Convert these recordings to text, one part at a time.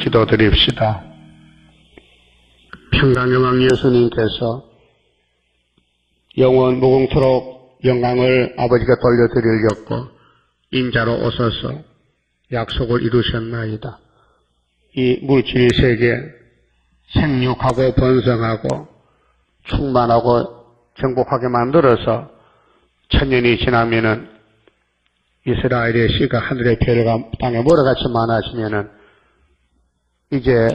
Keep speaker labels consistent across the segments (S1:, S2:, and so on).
S1: 기도드립시다. 평강의 왕 예수님께서 영원 무궁토록 영광을 아버지가 돌려드리려고 인자로 오셔서 약속을 이루셨나이다. 이 물질 세계 생육하고 번성하고 충만하고 정복하게 만들어서 천년이 지나면은 이스라엘의 씨가 하늘의 별과 땅에 모래같이 많아지면은 이제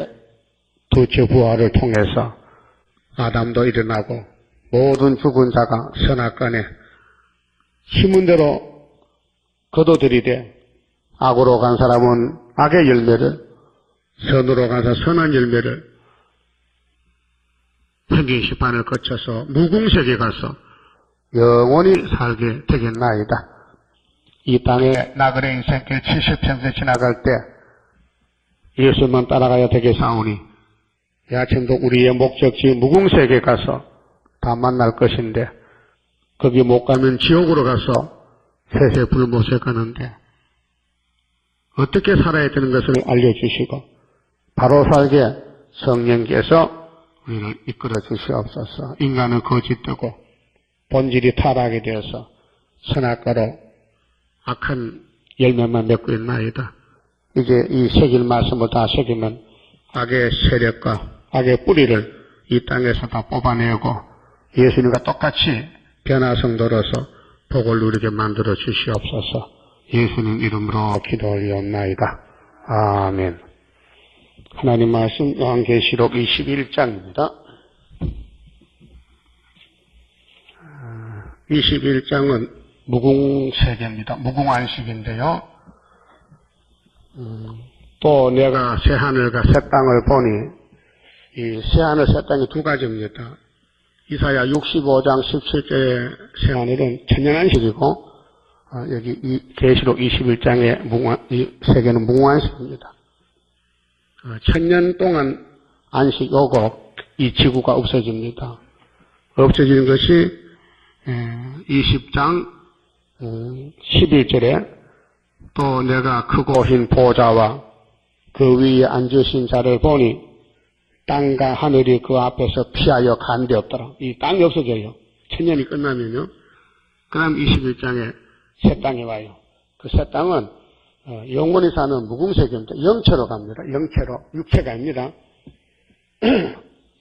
S1: 두째 부활을 통해서 아담도 일어나고 모든 죽은 자가 선악간에 힘은 대로 거둬들이되 악으로 간 사람은 악의 열매를, 선으로 가서 선한 열매를 평균 심판을 거쳐서 무궁세계 가서 영원히 살게 되겠나이다. 이 땅에 나그네 인생길 70평생 지나갈 때 예수만 따라가야 되겠사오니 야침도 우리의 목적지 무궁세계 가서 다 만날 것인데 거기 못 가면 지옥으로 가서 세세 불못에 가는데 어떻게 살아야 되는 것을 알려주시고 바로 살게 성령께서 우리를 이끌어 주시옵소서. 인간은 거짓되고 본질이 타락하게 되어서 선악과로 악한 열매만 맺고 있나이다. 이제 이 새길 말씀을 다 새기면 악의 세력과 악의 뿌리를 이 땅에서 다 뽑아내고 예수님과 똑같이 변화성도로서 복을 누리게 만들어 주시옵소서. 예수님 이름으로 기도 올리옵나이다. 아멘. 하나님 말씀 요한계시록 21장입니다. 21장은 무궁세계입니다. 무궁안식인데요. 또 내가 새하늘과 새 땅을 보니 이 새하늘 새 땅이 두 가지입니다. 이사야 65장 17절의 새하늘은 천년안식이고 여기 이 계시록 21장의 이 세계는 무궁안식입니다. 천년 동안 안식 오고 이 지구가 없어집니다. 없어지는 것이 20장 11절에 또 내가 크고 흰 보좌와 그 위에 앉으신 자를 보니 땅과 하늘이 그 앞에서 피하여 간 데 없더라. 이 땅이 없어져요. 천년이 끝나면요. 그 다음 21장에 새 땅이 와요. 그 새 땅은 영원히 사는 무궁세계입니다. 영체로 갑니다. 영체로. 육체가 아닙니다.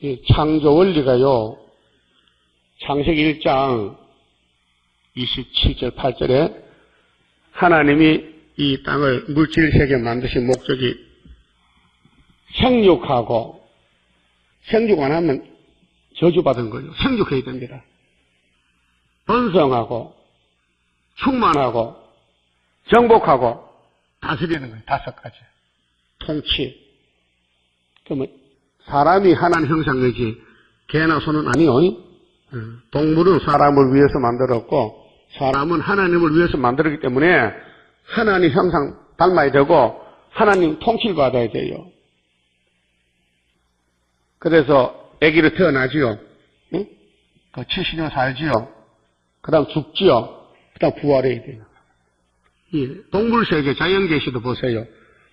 S1: 이 창조 원리가요. 창세기 1장 27절 8절에 하나님이 이 땅을 물질세계 만드신 목적이 생육하고 생육 안 하면 저주받은 거예요. 생육해야 됩니다. 번성하고 충만하고 정복하고 다스리는 거예요. 5가지. 통치. 그러면 사람이 하나님 형상이지 개나 소는 아니요. 동물은 사람을 위해서 만들었고 사람은 하나님을 위해서 만들었기 때문에 하나님 형상 닮아야 되고 하나님 통치를 받아야 돼요. 그래서 아기를 태어나지요. 응? 그 70년 살지요. 그 다음 죽지요. 그 다음 부활해야 돼요. 이 동물세계 자연계시도 보세요.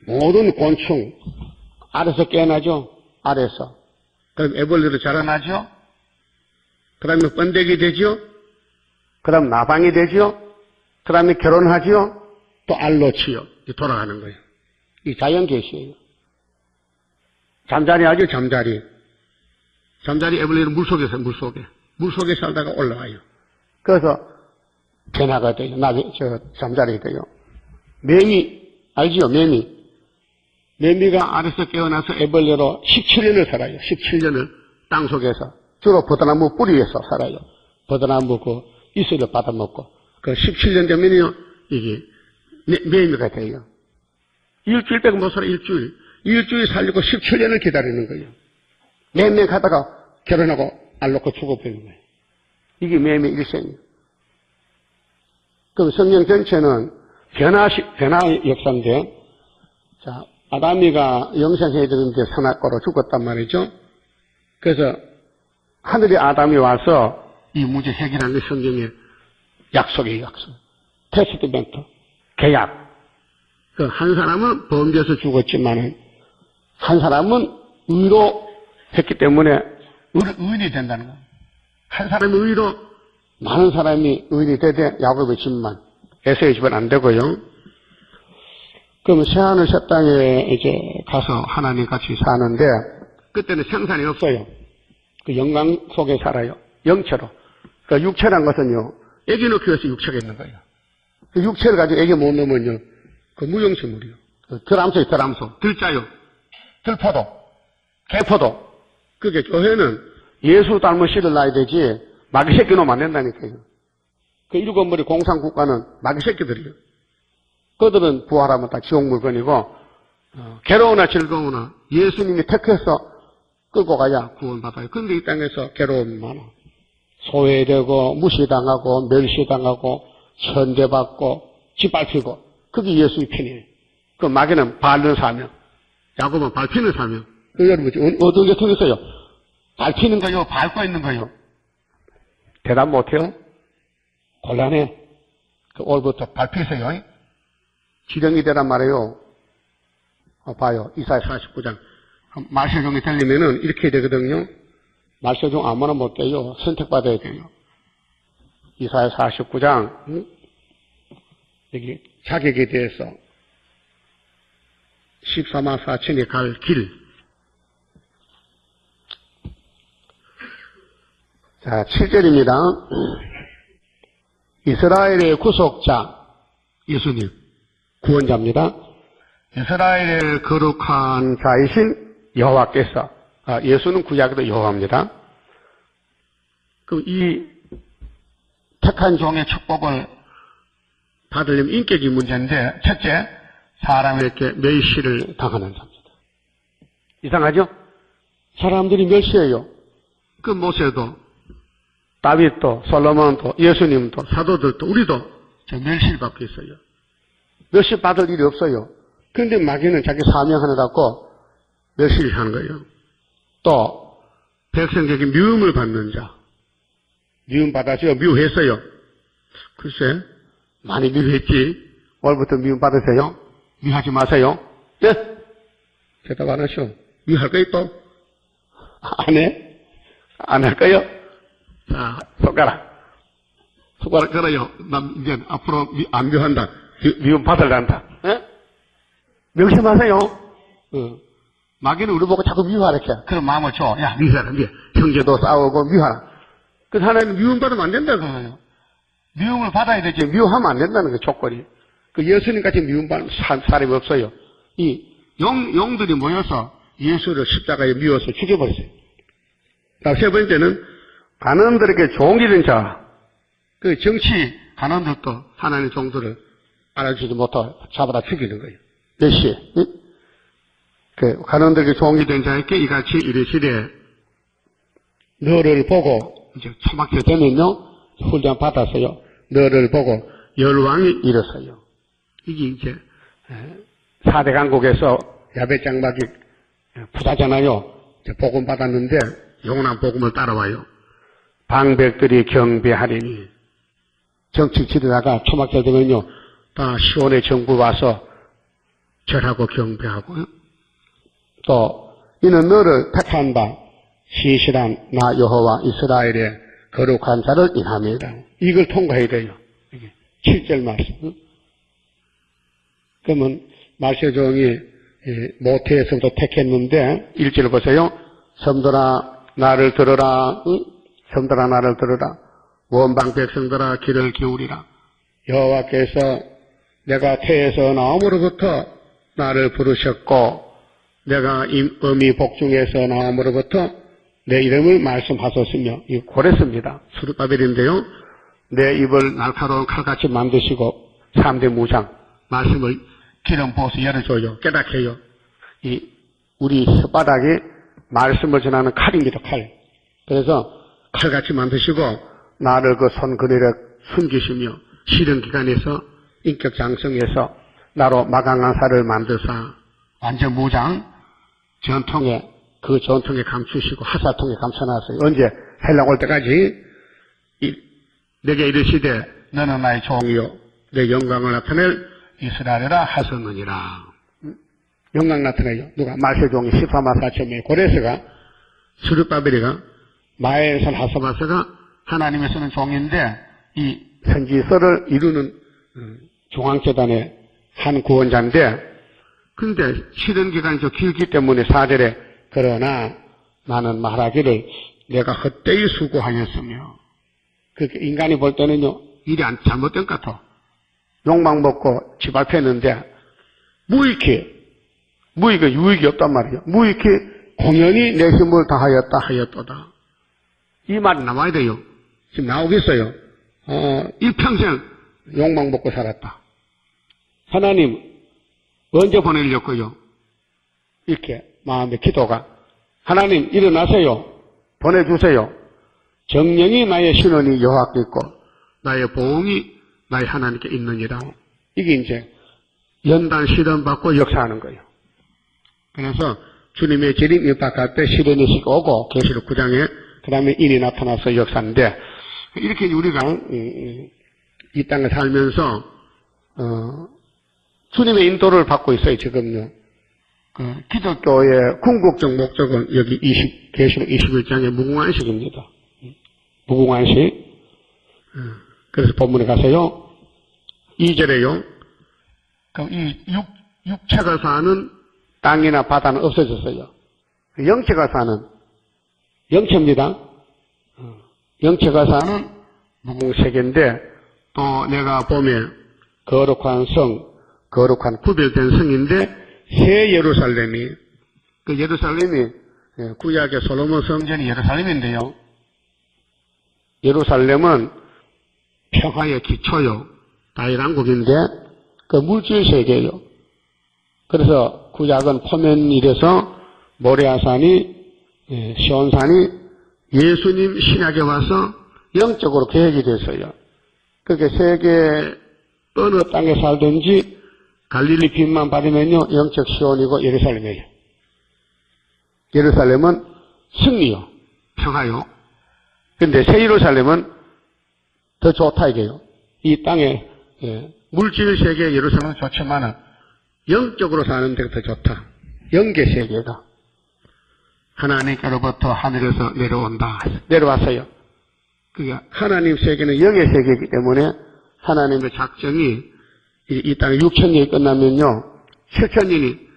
S1: 모든 곤충 아래서 깨어나죠. 아래서. 그럼 애벌레로 자라나죠. 그 다음에 번데기 되죠. 그 다음 나방이 되죠. 그 다음에 결혼하죠. 또 알로 치요. 돌아가는 거예요. 이 자연계시예요. 잠자리 하죠. 잠자리. 잠자리 애벌레는 물속에 살다가 올라와요. 그래서 변화가 돼요. 잠자리 돼요. 매미, 알지요? 매미가 알에서 깨어나서 애벌레로 17년을 살아요. 17년을 땅속에서. 주로 버드나무 뿌리에서 살아요. 버드나무 그 이슬을 받아먹고. 그 17년 되면요, 이게 매미가 돼요. 일주일 빼고 못 살아, 일주일. 일주일 살려고 17년을 기다리는 거예요. 매매 가다가 결혼하고 알 놓고 죽어버리는 거예요. 이게 매매 일생이에요. 그럼 성경 전체는 변화 역사인데, 자, 아담이가 영생해야 되는데 선악과로 죽었단 말이죠. 그래서 하늘의 아담이 와서 이 문제 해결하는 게 성경의 약속이에요, 약속. 테스트멘트, 계약. 그 한 사람은 범죄에서 죽었지만은 한 사람은 의로 했기 때문에 의인이 된다는 거예요. 한 사람이 의로 많은 사람이 의인이 되되 야곱의 집만, 에서의 집은 안 되고요. 그럼 새하늘 새 땅에 이제 가서 하나님 같이 사는데 그때는 생산이 없어요. 그 영광 속에 살아요. 영체로. 그러니까 육체란 것은요, 애기 넣기 위해서 육체가 있는 거예요. 그 육체를 가지고 애기 못 넣으면요, 그 무용수물이요. 그 들암소요, 들암소. 들자요. 들포도. 개포도. 그게 교회는 예수 닮은 씨를 낳아야 되지, 마귀 새끼 놓으면 안 된다니까요. 그 일곱 머리 공산국가는 마귀 새끼들이요. 그들은 부활하면 다 지옥 물건이고, 괴로우나 즐거우나 예수님이 택해서 끌고 가야 구원받아요. 근데 이 땅에서 괴로움이 많아. 소외되고, 무시당하고, 멸시당하고, 천대받고, 짓밟히고, 그게 예수의 편이에요. 그 마귀는 밟는 사명, 야곱은 밟히는 사명. 그 여러분, 어떻게 통했어요? 밟히는 거요? 밟고 있는 거요? 대답 못해요? 곤란해. 그 오늘부터 밟히세요. 지령이 되란 말이에요. 봐요. 이사야 49장. 말세종이 되려면은 이렇게 되거든요. 말세종 아무나 못 돼요. 선택받아야 돼요. 이사야 49장, 여기 자격에 대해서 14만 4천이 갈 길. 자, 7절입니다. 이스라엘의 구속자, 예수님, 구원자입니다. 이스라엘의 거룩한 자이신 여호와께서, 예수는 구약에도 여호와입니다. 그럼 이 택한 종의 축복을 받으려면 인격이 문제인데, 첫째, 사람에게 멸시를 당하는 자입니다. 이상하죠? 사람들이 멸시해요. 그 모세도, 다윗도, 솔로몬도, 예수님도, 사도들도, 우리도 멸시를 받고 있어요. 멸시 받을 일이 없어요. 그런데 마귀는 자기 사명하느라고 멸시를 하는 거예요. 또 백성에게 미움을 받는 자, 미움 받아서 미워했어요. 글쎄, 많이 미워했지. 오늘부터 미움 받으세요. 미워하지 마세요. 네? 대답 안 하셔. 미워할 거예요 또? 안 해? 안 할 거예요? 자, 손가락 걸어요. 난 이제 앞으로 안 미워한다. 미움 받으려한다. 예? 명심하세요. 마귀는 우리 보고 자꾸 미워하래. 그런 마음을 줘. 야, 미워하라. 형제도 싸우고 미워하라. 그 하나님 미움 받으면 안 된다고요. 미움을 받아야 되지. 미워하면 안 된다는 게 조건이. 그 예수님 같이 미움 받는 사람이 없어요. 이 용들이 모여서 예수를 십자가에 미워서 죽여버렸어요. 세 번째는 간원들에게 종이 된 자. 그 정치 간원들도 하나님의 종들을 알아주지 못하고 잡아다 죽이는 거예요. 몇 시에? 그 간원들에게 종이 된 자에게 이같이 이르시되 너를 보고 이제 초막절 되면요 훈련 받았어요. 너를 보고 열왕이 일어서요. 이게 이제 4대 강국에서 야벳 장막이 부자잖아요. 복음 받았는데 영원한 복음을 따라와요. 방백들이 경배하리니 정치 치르다가 초막절 되면요 다 시온의 정부 와서 절하고 경배하고요. 또 이는 너를 택한 바 시실한 나 여호와 이스라엘의 거룩한 자를 인함이다. 이걸 통과해야 돼요. 7절 말씀. 그러면 말세종이 모태에서부터 택했는데 1절 보세요. 섬들아 나를 들으라. 섬들아 나를 들으라. 원방 백성들아 귀를 기울이라. 여호와께서 내가 태에서 나옴으로부터 나를 부르셨고 내가 어미 복중에서 나옴으로부터 내 이름을 말씀하셨으며 이 고랬습니다. 수르바벨인데요. 내 입을 날카로운 칼같이 만드시고 3대 무장 말씀을 기름 부어서 열어줘요. 깨닫게 해요. 우리 혓바닥이 말씀을 전하는 칼입니다. 칼. 그래서 칼같이 만드시고 나를 그 손그늘에 숨기시며 실현기간에서 인격 장성에서 나로 마강한 살을 만드사 완전 무장 전통에 그 전통에 감추시고 하사통에 감춰놨어요. 언제? 헬락 올 때까지 내게 이르시되 너는 나의 종이요 내 영광을 나타낼 이스라엘이라 하셨느니라. 영광 나타나요. 누가? 말세종이 14만 4천 명의 고레스가, 스룹바벨이가, 마엘살 하사바스가 하나님의 쓰는 종인데, 이 선지서를 이루는 중앙재단의 한 구원자인데, 근데 실현 기간이 좀 길기 때문에 4절에 그러나 나는 말하기를 내가 헛되이 수고하였으며, 그렇게 인간이 볼 때는요, 일이 잘못된 것 같아. 욕망 먹고 집 앞에 했는데, 무익히 유익이 없단 말이에요. 무익히 공연히 내 힘을 다하였다 하였도다. 이 말이 나와야 돼요. 지금 나오겠어요. 일평생 욕망 먹고 살았다. 하나님 언제 보내려고요? 이렇게 마음의 기도가, 하나님 일어나세요. 보내주세요. 정령이 나의 신원이 여호와께 있고 나의 보응이 나의 하나님께 있느니라. 이게 이제 연단 실현 받고 역사하는 거예요. 그래서 주님의 재림 임박할 때 실현의 시기 오고 계시록 9장에 그 다음에 인이 나타나서 역사인데, 이렇게 우리가 이 땅에 살면서 주님의 인도를 받고 있어요. 지금요. 기독교의 궁극적 목적은 여기 계시록 21장의 무궁한식입니다. 무궁한식. 그래서 본문에 가세요. 2절에요. 그럼 이 육체가 사는 땅이나 바다는 없어졌어요. 영체가 사는, 영체입니다. 영체가 사는 무궁세계인데, 또 내가 보면 거룩한 성, 거룩한 구별된 성인데, 새 예루살렘이, 그 예루살렘이 구약의 솔로몬 성전이 예루살렘인데요. 예루살렘은 평화의 기초요. 다일왕국인데 그 물질 세계예요. 그래서 구약은 포면일에서 모레아산이, 시온산이 예수님 신약에 와서 영적으로 계획이 됐어요. 그렇게 세계 어느 땅에 살든지 갈릴리 빛만 받으면요, 영적 시온이고 예루살렘이에요. 예루살렘은 승리요, 평화요. 근데 새 예루살렘은 더 좋다 이게요. 이 땅에 물질 세계 예루살렘은 좋지만은 영적으로 사는 데가 더 좋다. 영계 세계가 하나님께로부터 하늘에서 내려왔어요. 그게 하나님 세계는 영의 세계이기 때문에 하나님의 작정이 이 땅에 6,000년이 끝나면요, 7,000년이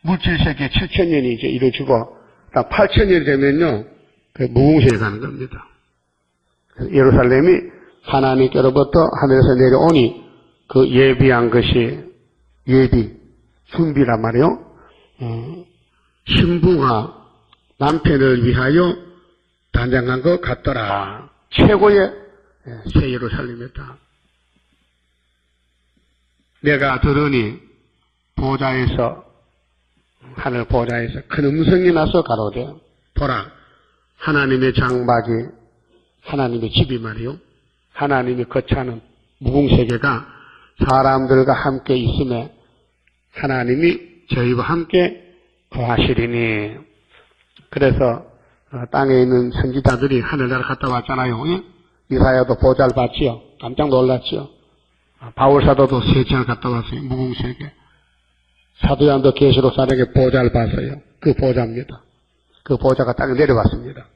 S1: 물질 세계 7,000년이 이제 이루어지고, 8,000년이 되면요, 그 무궁세에 가는 겁니다. 예루살렘이 하나님께로부터 하늘에서 내려오니 그 예비한 것이 준비란 말이에요. 신부가 남편을 위하여 단장한 것 같더라. 최고의 새 예루살렘이다. 내가 들으니 하늘 보좌에서 큰 음성이 나서 가로되 보라, 하나님의 장막이, 하나님의 집이 말이요, 하나님이 거처하는 무궁세계가 사람들과 함께 있음에 하나님이 저희와 함께 거하시리니. 그래서 땅에 있는 선지자들이 하늘나라 갔다 왔잖아요. 이사야도 보좌를 봤지요. 깜짝 놀랐지요. 바울사도도 세천을 갔다 왔어요. 무궁세계. 사도양도 계시록 사령에 보좌를 봤어요. 그 보좌입니다. 그 보좌가 땅에 내려왔습니다.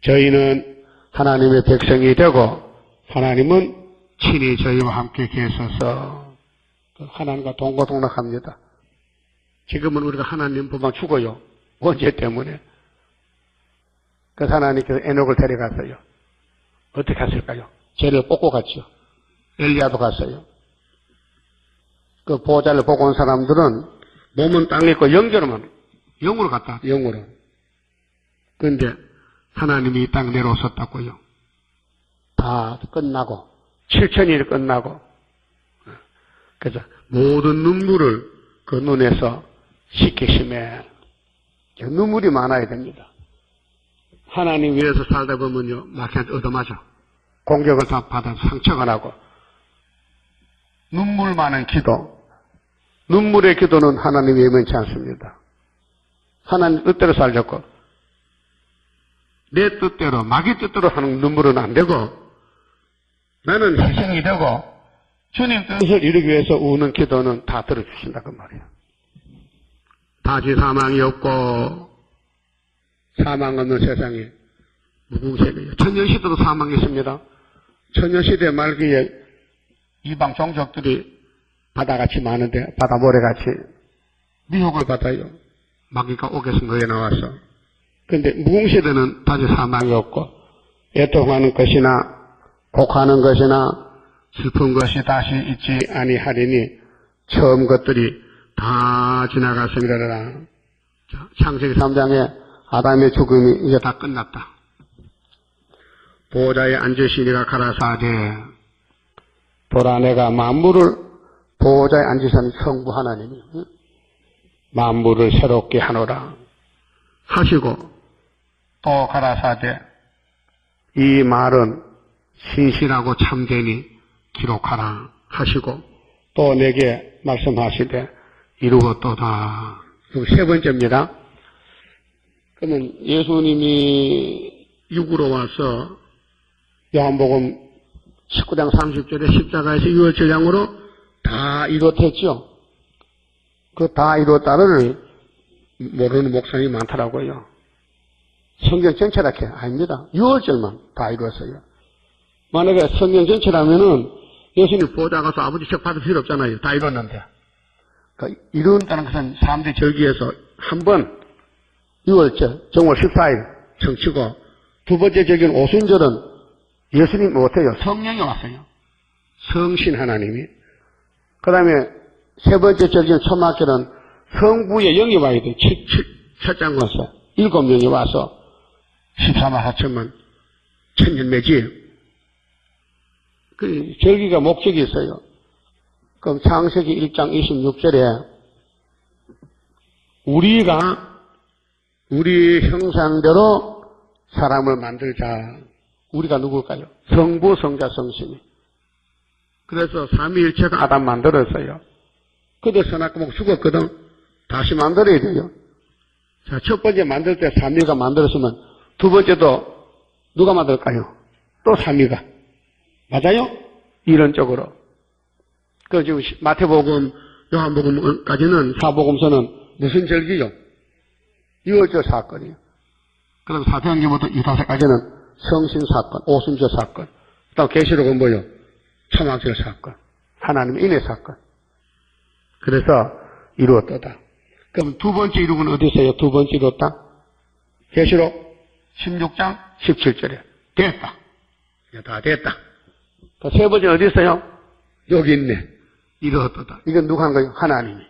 S1: 저희는 하나님의 백성이 되고 하나님은 친히 저희와 함께 계셔서 하나님과 동고동락합니다. 지금은 우리가 하나님 보면 죽어요. 원죄 때문에. 그래서 하나님께서 에녹을 데려갔어요. 어떻게 갔을까요? 죄를 뽑고 갔죠. 엘리야도 갔어요. 그 보좌를 보고 온 사람들은 몸은 땅에 있고 영으로 갔다. 영으로. 그런데 하나님이 이 땅에 내려오셨다고요. 다 끝나고 7,000일이 끝나고, 그래서 모든 눈물을 그 눈에서 씻기심에 눈물이 많아야 됩니다. 하나님 위해서 살다 보면요, 마귀한테 얻어맞아. 공격을 다 받아 상처가 나고. 눈물 많은 기도, 눈물의 기도는 하나님이 예면치 않습니다. 하나님 뜻대로 살려고 내 뜻대로, 마귀 뜻대로 하는 눈물은 안 되고, 나는 희생이 되고 주님 뜻을 이루기 위해서 우는 기도는 다 들어주신다 그 말이에요. 다시 사망이 없고 사망 없는 세상에 무궁세계예요. 천년시대도 사망했습니다. 천년시대 말기에 이방 종족들이 바다같이 많은데 바다 모래같이 미혹을 받아요. 마귀가 옥에서 나와서. 그런데 무궁시대는 다시 사망이 없고 애통하는 것이나 곡하는 것이나 슬픈 것이 다시 있지 아니하리니 처음 것들이 다 지나갔습니다. 창세기 3장에 아담의 죽음이 이제 다 끝났다. 보호자에 앉으시니가 가라사대 보라 내가 만물을 보호자에 앉으신 성부 하나님이 만물을 새롭게 하노라 하시고 또 가라사대 이 말은 신실하고 참되니 기록하라 하시고 또 내게 말씀하시되 이루었도다. 세 번째입니다. 그러면 예수님이 육으로 와서 요한복음 19장 30절에 십자가에서 유월절량으로 다 이뤘댔죠. 그 다 이뤘다를 모르는 목사님이 많더라고요. 성경 전체라게 아닙니다. 6월절만 다 이루었어요. 만약에 성경 전체라면은 예수님 보호자 가서 아버지 책 받을 필요 없잖아요. 다 이뤘는데. 그러니까 이룬다는 것은 사람들이 절기에서 한 번 6월절 정월 14일 청치고 두 번째 절기는 오순절은 예수님 못해요. 성령이 왔어요. 성신 하나님이. 그 다음에 세 번째 절기는 초막절은 성부의 영이 와야 돼요. 첫장 와서 7명이 와서 14만 4천만 천년매지. 그 절기가 목적이 있어요. 그럼 창세기 1장 26절에 우리가 우리 형상대로 사람을 만들자. 우리가 누굴까요? 성부, 성자, 성신이. 그래서 삼위일체가 아담 만들었어요. 그도 선악과 먹고 죽었거든. 다시 만들어야 돼요. 자, 첫 번째 만들 때 삼위가 만들었으면 두 번째도 누가 만들까요? 또 삼위가. 맞아요? 이론적으로. 그 지금 마태복음, 요한복음까지는 사복음서는 무슨 절기요? 유월절 사건이요. 그다음 사도행전부터 유다서까지는 성신 사건, 오순절 사건. 그다음 계시록은 뭐요? 초막절 사건. 하나님의 인의 사건. 그래서 이루었다. 그럼 두 번째 이루은 건 어디 있어요? 두 번째 이루었다? 계시록 16장 17절에 됐다. 다 됐다. 세 번째 어디 있어요? 여기 있네. 이루었다. 이건 누가 한 거예요? 하나님이.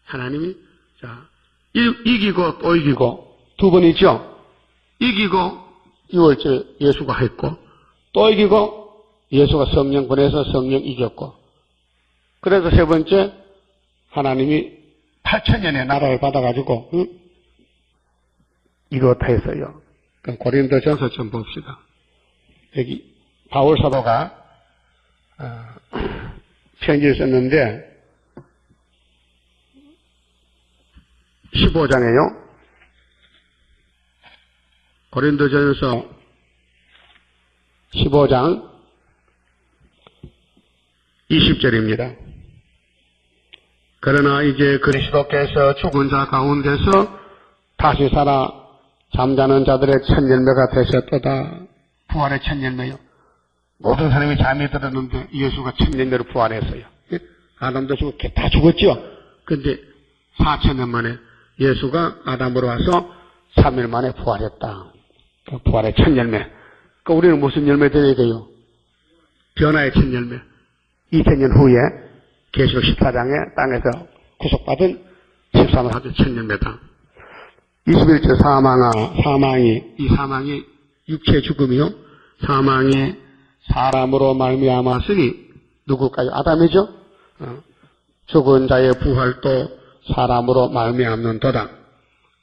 S1: 하나님이 자 이기고 또 이기고 두 번이죠. 이기고 6월절 예수가 했고 또 이기고 예수가 성령 보내서 성령 이겼고 그래서 세 번째 하나님이 8,000년의 나라를 받아가지고 이루었다 했어요. 그럼 고린도전서 좀 봅시다. 여기 바울 사도가 편지를 썼는데 15장에요. 고린도전서 15장 20절입니다. 그러나 이제 그리스도께서 죽은 자 가운데서 다시 살아 잠자는 자들의 천열매가 되셨도다. 부활의 천열매요. 모든 사람이 잠이 들었는데 예수가 천년대로 부활했어요. 아담도 죽고 다 죽었죠. 그런데 4,000년 만에 예수가 아담으로 와서 3일 만에 부활했다. 그 부활의 천열매. 그 우리는 무슨 열매 되어야 돼요? 변화의 천열매. 2000년 후에 계시록 14장에 땅에서 구속받은 13만 4천 천열매다. 21절 사망이 육체의 죽음이요. 사망이 사람으로 말미암았으니 누굴까요? 아담이죠. 죽은 자의 부활도 사람으로 말미암는도다.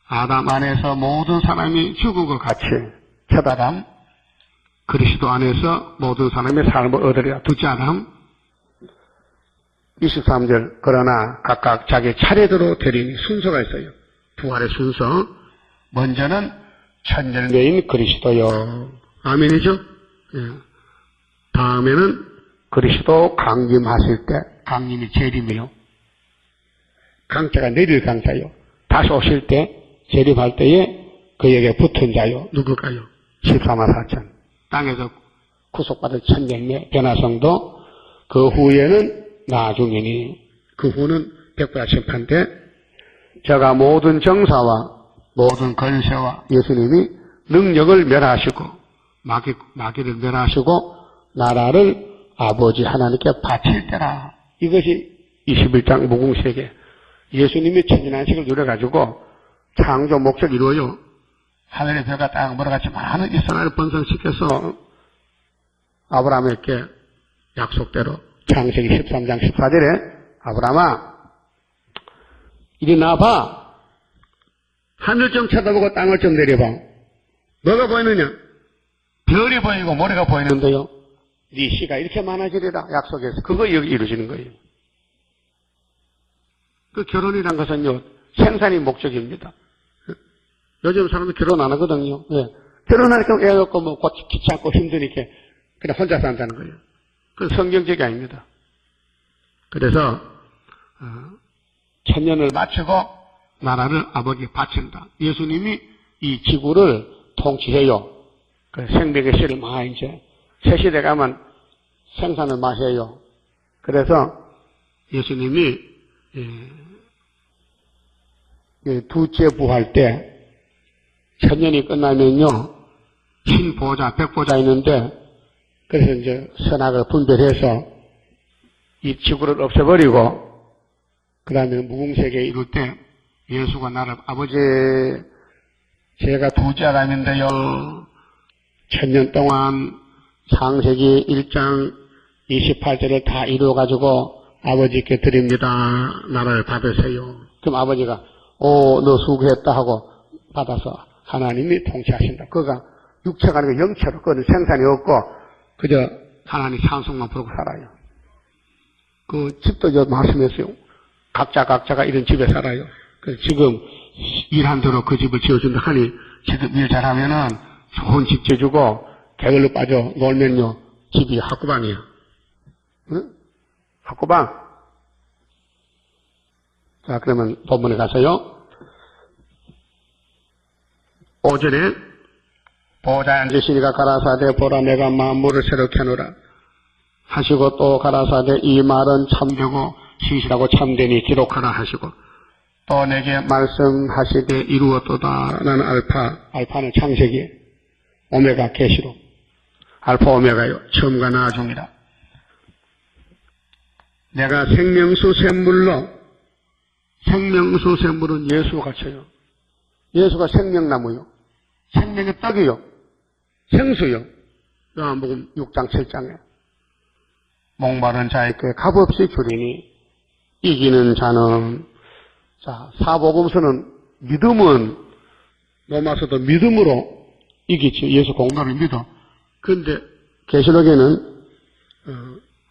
S1: 아담 안에서 모든 사람이 죽은 것 같이 첫 아담 그리스도 안에서 모든 사람의 삶을 얻으리라. 둘째 아담 23절 그러나 각각 자기 차례대로 되리니 순서가 있어요. 부활의 순서. 먼저는 천열매인 그리스도요. 아멘이죠? 예. 다음에는 그리스도 강림하실 때 강림이 재림이요. 강자가 내릴 강자요. 다시 오실 때, 재림할 때에 그에게 붙은 자요. 누굴까요? 14만 4천. 땅에서 구속받은 천년의 변화성도 그 후에는 나중이니, 그 후는 백부야 심판 때, 제가 모든 정사와 모든 권세와 예수님이 능력을 멸하시고, 마귀를 멸하시고, 나라를 아버지 하나님께 바칠 때라. 이것이 21장 무궁세계. 예수님이 천진안식을 누려가지고 창조 목적 이루어요. 하늘의 별과 땅 물어같이 많은 이스라엘을 번성시켜서 아브라함에게 약속대로 창세기 13장 14절에 아브라함아 이리 나봐. 하늘 좀 쳐다보고 땅을 좀 내려봐. 뭐가 보이느냐? 별이 보이고 모래가 보이는데요. 네 씨가 이렇게 많아지리라 약속해서 그거 여기 이루어지는 거예요. 그 결혼이란 것은요 생산이 목적입니다. 요즘 사람들 결혼 안 하거든요. 네. 결혼하니까 애 없고 뭐 귀찮고 힘드니까 그냥 혼자 산다는 거예요. 그건 성경적이 아닙니다. 그래서 천년을 마치고 나라를 아버지에 바친다. 예수님이 이 지구를 통치해요. 그 생명의 씨를 막 이제 새 시대 가면 생산을 막 해요. 그래서 예수님이 두째 부활 때 천년이 끝나면요 신보좌, 백보좌 있는데 그래서 이제 선악을 분별해서 이 지구를 없애버리고 그 다음에 무궁세계 이룰 때 예수가 나를 아버지 제가 두째 아담인데요 천년 동안 창세기 1장 28절을 다 이루어가지고 아버지께 드립니다. 나라를 받으세요. 그럼 아버지가 너 수고했다 하고 받아서 하나님이 통치하신다. 그가 육체가 아니고 영체로 그거는 생산이 없고 그저 하나님 찬송만 부르고 살아요. 그 집도 저 말씀했어요. 각자가 이런 집에 살아요. 그래서 지금 일한 대로 그 집을 지어준다 하니 지금 일 잘하면은 좋은 집 지어주고 게을러 빠져 놀면요 집이 학구방이에요. 응? 학구방. 자 그러면 본문에 가서요. 5절에 보좌에 앉으시니까 가라사대 보라 내가 만물을 새롭게 하노라 하시고 또 가라사대 이 말은 참되고 신실하고 참되니 기록하라 하시고 또 내게 말씀하시되 이루었도다. 나는 알파는 창세기 오메가 계시록 알파 오메가요 처음과 나중이라. 내가 생명수 샘물로 생명수 샘물은 예수가 쳐요. 예수가 생명나무요. 생명의 떡이요. 생수요. 요한복음 6장 7장에 목마른 자에게 값없이 주리니 이기는 자는 자 사복음서는 믿음은 로마서도 믿음으로 이기죠. 예수 공로를 믿어. 그런데 계시록에는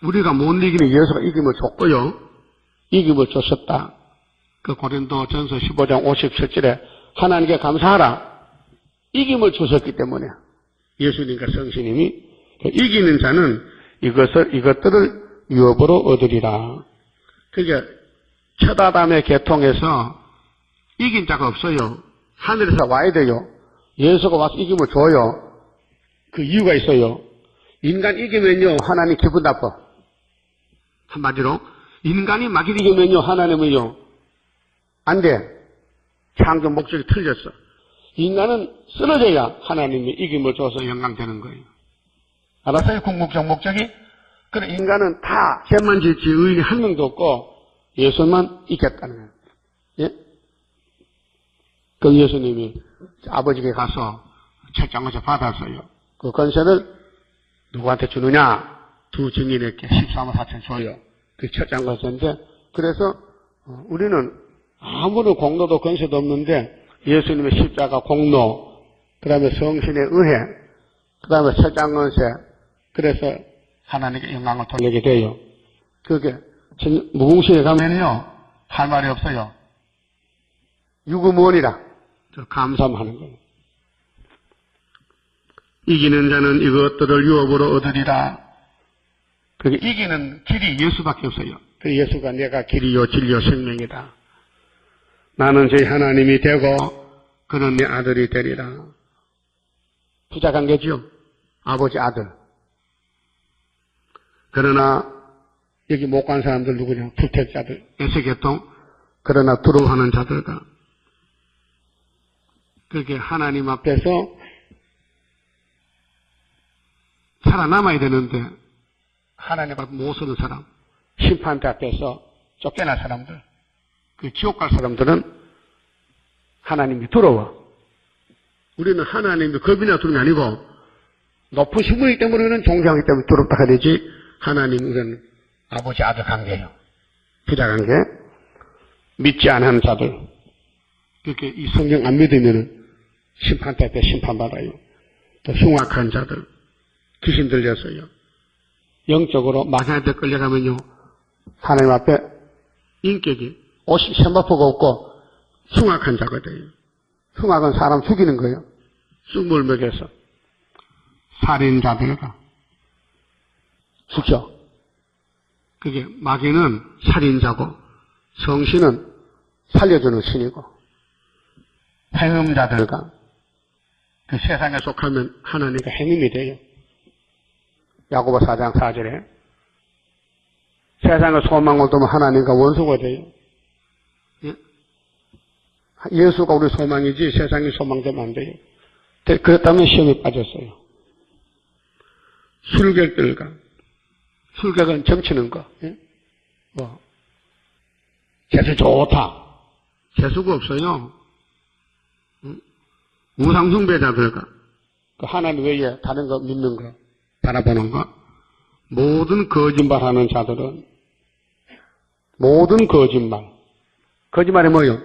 S1: 우리가 못 이기는 예수가 이김을 줬고요. 이김을 줬었다. 그 고린도 전서 15장 57절에 하나님께 감사하라. 이김을 주셨기 때문에 예수님과 성신님이 이기는 자는 이것들을 유업으로 얻으리라. 그러니까 첫 아담의 계통에서 이긴 자가 없어요. 하늘에서 와야 돼요. 예수가 와서 이김을 줘요. 그 이유가 있어요. 인간 이기면요 하나님 기분 나빠. 한마디로 인간이 막 이기면요 하나님은요 안 돼. 창조 목적이 틀렸어. 인간은 쓰러져야 하나님이 이김을 줘서 영광되는 거예요. 알았어요? 궁극적 목적이? 그래 인간은 다 죄만 짓지 의인이 한 명도 없고 예수만 있겠다는 거예요. 예? 그 예수님이 아버지께 가서 책장에서 받았어요. 그 권세를 누구한테 주느냐? 두 증인에게 14만 4천 줘요. 그 책장에서인데 그래서 우리는 아무런 공로도 권세도 없는데 예수님의 십자가 공로, 그 다음에 성신의 의회, 그 다음에 책장권세, 그래서 하나님께 영광을 돌리게 돼요. 그게 무궁시에 가면요 할 말이 없어요. 유구무원이라 감사하는 거예요. 이기는 자는 이것들을 유업으로 얻으리라. 그게 이기는 길이 예수밖에 없어요. 그 예수가 내가 길이요 진리요 생명이다. 나는 저희 하나님이 되고 그는 내 아들이 되리라. 부자관계지요. 아버지 아들. 그러나 여기 못 간 사람들 누구냐? 불택자들, 에세계통. 그러나 두려워하는 자들과 그렇게 하나님 앞에서 살아남아야 되는데 하나님 앞에 못 서는 사람, 심판대 앞에서 쫓겨난 사람들, 그 지옥 갈 사람들은 하나님이 두려워. 우리는 하나님이 겁이나 두는 게 아니고 높은 신분이기 때문에 우리는 존경하기 때문에 두렵다 해야 되지. 하나님은 아버지 아들 관계예요. 부자 관계. 믿지 않은 자들. 그렇게 이 성경 안 믿으면 심판대 앞에 심판받아요. 또 흉악한 자들. 귀신 들려서요. 영적으로 마귀한테 끌려가면요. 하나님 앞에 인격이 세마포가 없고 흉악한 자가 돼요. 흉악은 사람 죽이는 거예요. 쑥물 먹여서. 살인자들과 죽여. 그게 마귀는 살인자고 성신은 살려주는 신이고 행음자들과 그 세상에 속하면 하나님과 행음이 돼요. 야고보 4장 4절에 세상의 소망을 두면 하나님과 원수가 돼요. 예수가 우리 소망이지 세상이 소망되면 안 돼요. 그렇다면 시험에 빠졌어요. 술객들과 술객은 점치는 거. 뭐 재수 좋다. 재수가 없어요. 우상숭배자들과 그 하나님 외에 다른 거 믿는 거 바라보는 거. 모든 거짓말하는 자들은 모든 거짓말. 거짓말이 뭐예요?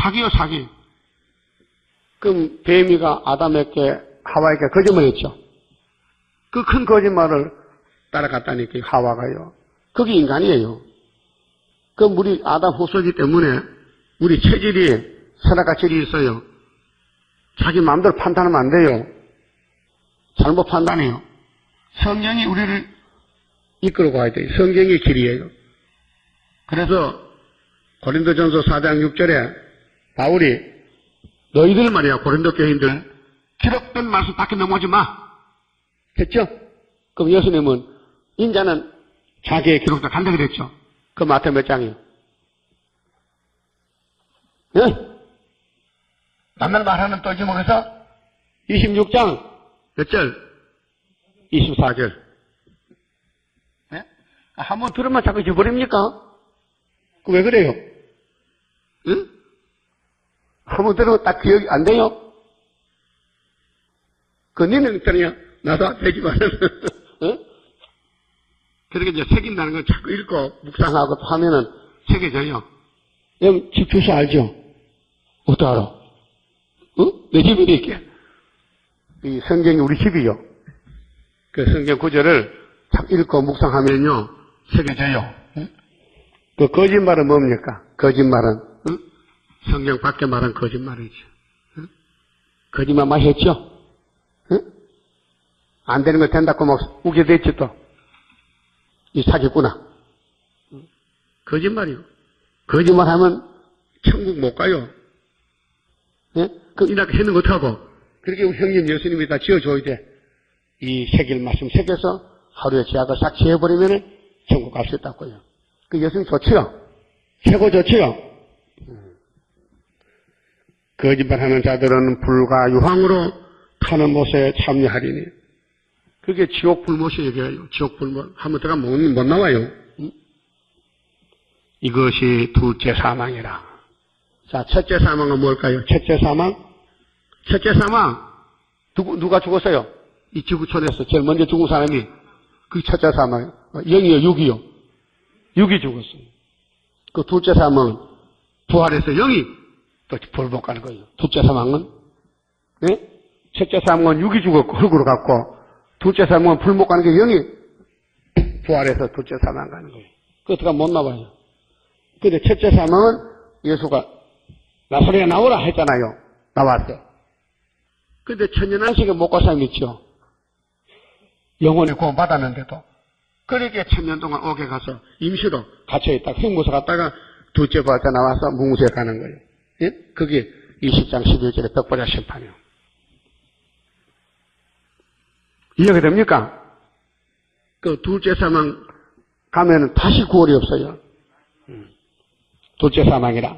S1: 사기요, 사기. 그럼 뱀이가 아담에게 하와에게 거짓말했죠. 그 큰 거짓말을 따라갔다니까 하와가요. 그게 인간이에요. 그럼 우리 아담 후손이기 때문에 우리 체질이 선악과 질이 있어요. 자기 마음대로 판단하면 안 돼요. 잘못 판단해요. 성경이 우리를 이끌어 가야 돼요. 성경의 길이에요. 그래서 고린도전서 4장 6절에 바울이 너희들 말이야 고린도 교인들 기록된 말씀 밖에 넘어오지 마. 됐죠? 그럼 예수님은 인자는 자기의 기록대로 간다 그랬죠. 그 마태 몇 장이요? 예? 남날 말하는 또 지목에서 26장 몇 절? 24절. 예? 한번 들으면 자꾸 잊어버립니까? 그 왜 그래요? 응? 한번 들으면 딱 기억이 안 돼요? 그 니는 있잖아요. 나도 되지 말아요. 응? 그렇게 이제 새긴다는 걸 자꾸 읽고 묵상하고 하면은 새겨져요. 여러분 집 주소 알죠? 어떻게 알아? 응? 내 집이 이렇게. 이 성경이 우리 집이요. 그 성경 구절을 자꾸 읽고 묵상하면요. 새겨져요. 응? 그 거짓말은 뭡니까? 거짓말은 응? 성경 밖에 말한 거짓말이죠. 응? 거짓말 마셨죠? 응? 안 되는 거 된다고 막 우게 됐지 또. 이 사기꾼아. 응? 거짓말이요. 거짓말하면 천국 못 가요. 예? 그럼 이날 해는 거 어떡하고? 그렇게 우리 형님 예수님이 다 지어줘야 돼. 이 새길 말씀 새겨서 하루에 죄악을 싹 지어버리면 천국 갈 수 있다고요. 그 예수님 좋지요? 최고 좋지요? 거짓말하는 자들은 불과 유황으로 타는 못에 참여하리니. 그게 지옥 불못이 얘기해요. 지옥 불못. 한번 들어가면 못 나와요. 이것이 둘째 사망이라. 자, 첫째 사망은 뭘까요? 첫째 사망? 첫째 사망. 누가 죽었어요? 이 지구촌에서 제일 먼저 죽은 사람이 그 첫째 사망이에요. 0이요, 6이요. 6이 죽었어요. 그 둘째 사망은 부활해서 0이 또 불복 가는 거예요. 둘째 사망은? 네? 첫째 사망은 6이 죽었고, 흙으로 갔고, 둘째 사망은 불복 가는 게 0이 부활해서 둘째 사망 가는 거예요. 그것가 못 나와요. 근데 첫째 사망은 예수가 나사렛에 나오라 했잖아요. 나왔어. 근데 천년안식에 못 갈 사람이 있죠. 영혼의 구원 받았는데도. 그렇게 천년 동안 옥에 가서 임시로 갇혀있다가 흙무서 갔다가 둘째 부활자 나와서 무궁수에 가는 거예요. 예? 그게 20장 11절의 벽보자 심판이에요. 이해가 됩니까? 그 둘째 사망 가면은 다시 구원이 없어요. 둘째 사망이라.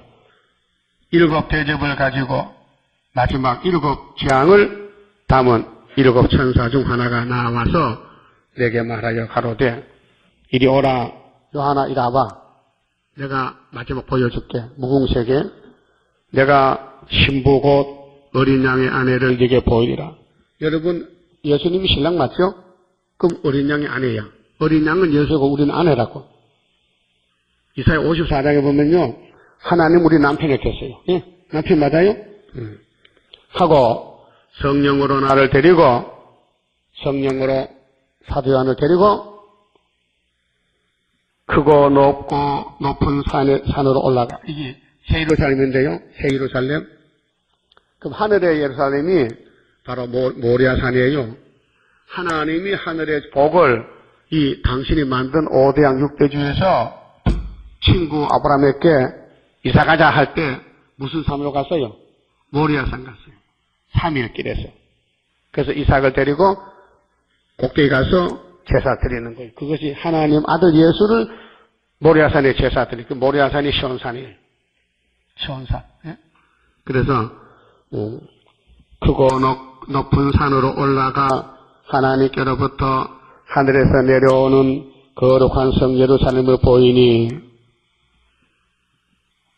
S1: 7 대접을 가지고 마지막 7 재앙을 담은 7 천사 중 하나가 나와서 내게 말하여 가로되 이리 오라. 요한아 이리 와봐. 내가 마지막 보여줄게. 무궁세계 내가 신부 곧 어린 양의 아내를 네게 보이리라. 여러분 예수님이 신랑 맞죠? 그럼 어린 양의 아내야. 어린 양은 예수고 우리는 아내라고. 이사야 54장에 보면요. 하나님 우리 남편이 됐어요. 예? 남편 맞아요? 하고 성령으로 나를 데리고 성령으로 사도 요한을 데리고 크고 높고 높은 산으로 올라가. 이게 새 예루살렘인데요. 새 예루살렘. 그럼 하늘의 예루살렘이 바로 모리아산이에요. 하나님이 하늘의 복을 이 당신이 만든 5대양 6대주에서 친구 아브라함에게 이사가자 할 때 무슨 산으로 갔어요? 모리아산 갔어요. 3일 길에서. 그래서 이삭을 데리고 꼭대기 가서 제사 드리는 거예요. 그것이 하나님 아들 예수를 모리아산에 제사 드리고, 모리아산이 시온산이에요. 시온산. 예? 그래서 크고 높은 산으로 올라가 하나님께로부터 하늘에서 내려오는 거룩한 성 예루살렘을 보이니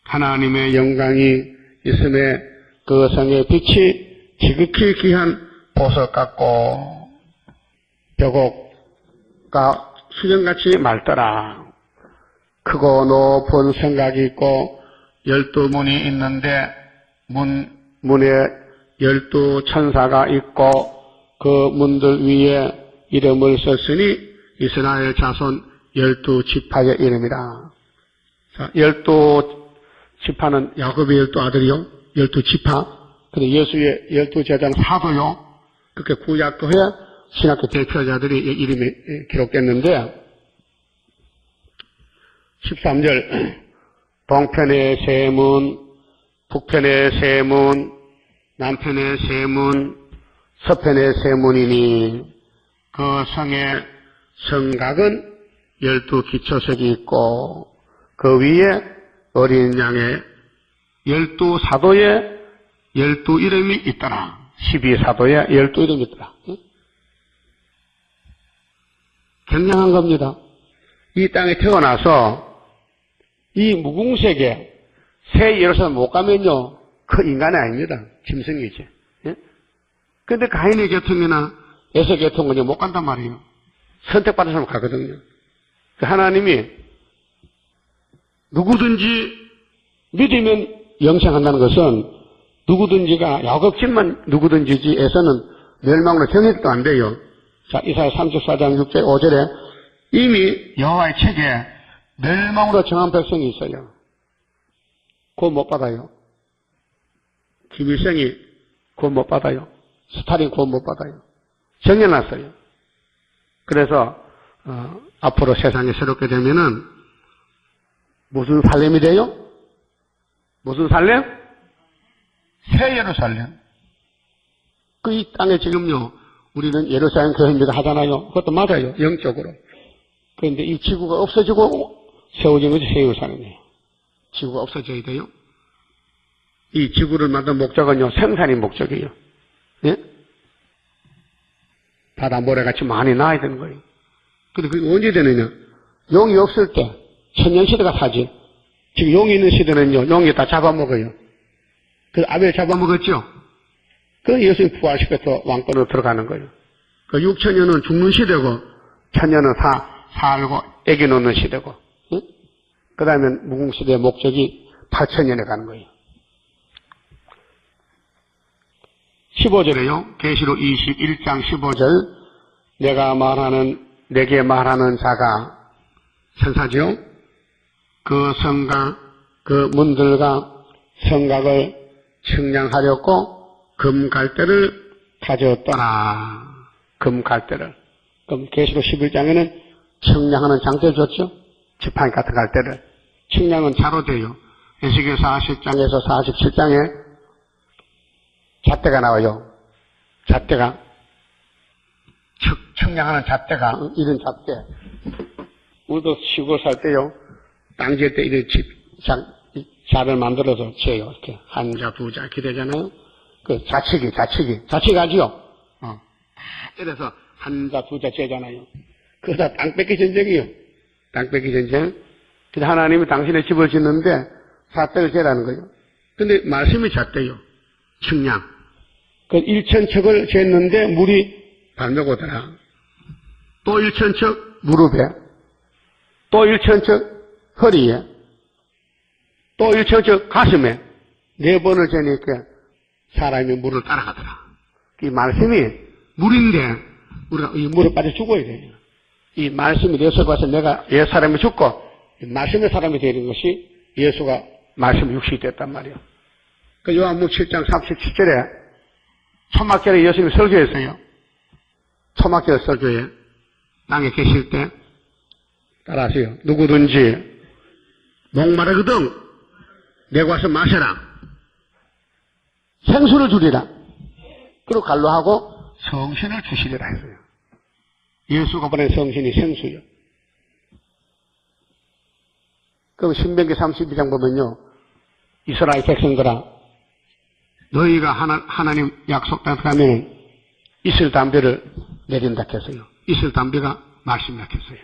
S1: 하나님의 영광이 있음에 그 성의 빛이 지극히 귀한 보석 같고 벽옥과 수정같이 맑더라. 크고 높은 성곽이 있고 12문이 있는데 문에 12 천사가 있고 그 문들 위에 이름을 썼으니 이스라엘 자손 12지파의 이름이라. 자, 12지파는 야곱의 12아들이요. 12지파. 근데 예수의 12제자는 사도요. 그렇게 구약교회 신학교 대표자들이 이름이 기록됐는데 13절 동편의 세 문, 북편의 세 문, 남편의 세 문, 서편의 세 문이니 그 성의 성곽은 12기초석이 있고 그 위에 어린 양의 12사도의 12이름이 있더라. 12사도의 12이름이 있더라. 굉장한 겁니다. 이 땅에 태어나서 이 무궁세계 새 예루살렘 못 가면요 그 인간이 아닙니다. 짐승이지. 그런데 가인의 계통이나 에서 계통은 못 간단 말이에요. 선택받은 사람 가거든요. 하나님이 누구든지 믿으면 영생한다는 것은 누구든지가 야곱집만 누구든지지 에서는 멸망으로 정해도 안 돼요. 자, 이사야 34장 6절 5절에 이미 여호와의 책에 멸망으로 정한 백성이 있어요. 그거 못 받아요. 김일성이 그거 못 받아요. 스탈린 그거 못 받아요. 정해놨어요. 그래서 앞으로 세상이 새롭게 되면은 무슨 살렘이 돼요? 무슨 살렘? 새 예루살렘. 그 이 땅에 지금요 우리는 예루살렘 교회입니다 하잖아요. 그것도 맞아요. 영적으로. 그런데 이 지구가 없어지고 세워진 것이 새 예루살렘이에요. 지구가 없어져야 돼요. 이 지구를 만든 목적은요 생산이 목적이에요. 예? 바다 모래같이 많이 나야 되는 거예요. 근데 그게 언제 되느냐? 용이 없을 때 천년시대가 사지. 지금 용이 있는 시대는요 용이 다 잡아먹어요. 그 아벨 잡아먹었죠? 그 예수님 부활시켜서 왕권으로 들어가는 거예요. 그 6천년은 죽는 시대고, 천년은 살고 애기 놓는 시대고, 응? 그 다음에 무궁시대의 목적이 8천년에 가는 거예요. 15절에요. 계시록 21장 15절. 내게 말하는 자가 천사지요. 그 성곽, 그 문들과 성곽을 측량하려고 금갈대를 가져왔더라. 금갈대를. 그럼 계시록 11장에는 측량하는 장대를 줬죠. 지팡이 같은 갈대를. 측량은 자로 돼요. 에스겔 40장에서 47장에 잣대가 나와요. 잣대가. 측량하는 잣대가, 이런 잣대. 우리도 시골 살 때요, 땅 지을 때 이런 자를 만들어서 재요. 이렇게. 한 자, 두 자, 이렇게 되잖아요. 그 자치기 하지요? 이래서 한 자, 두 자 재잖아요. 그러다 땅 뺏기 전쟁이요. 땅 뺏기 전쟁. 근데 하나님이 당신의 집을 짓는데 잣대를 재라는 거예요. 근데 말씀이 잣대요. 측량. 그 1,000척을 쟀는데 물이 발목 오더라. 또 1,000척 무릎에, 또 1,000척 허리에, 또 1,000척 가슴에 4번을 재니까 사람이 물을 따라가더라. 이 말씀이 물인데 우리가 이 물에 빠져 죽어야 돼요. 이 말씀이 내 속에 와서 내가 옛사람이 죽고 말씀의 사람이 되는 것이 예수가 말씀 육신이 됐단 말이에요. 그 요한복음 7장 37절에 초막절에 예수님이 설교했어요. 초막절 설교에 땅에 계실 때 따라하세요. 누구든지 목마르거든 내가 와서 마셔라. 생수를 주리라. 그리고 갈로하고 성신을 주시리라 했어요. 예수가 보낸 성신이 생수요. 그럼 신명기 32장 보면요. 이스라엘 백성들아 너희가 하나님 약속 땅에 가면 이슬 담배를 내린다 했어요. 이슬 담배가 말씀이라 했어요.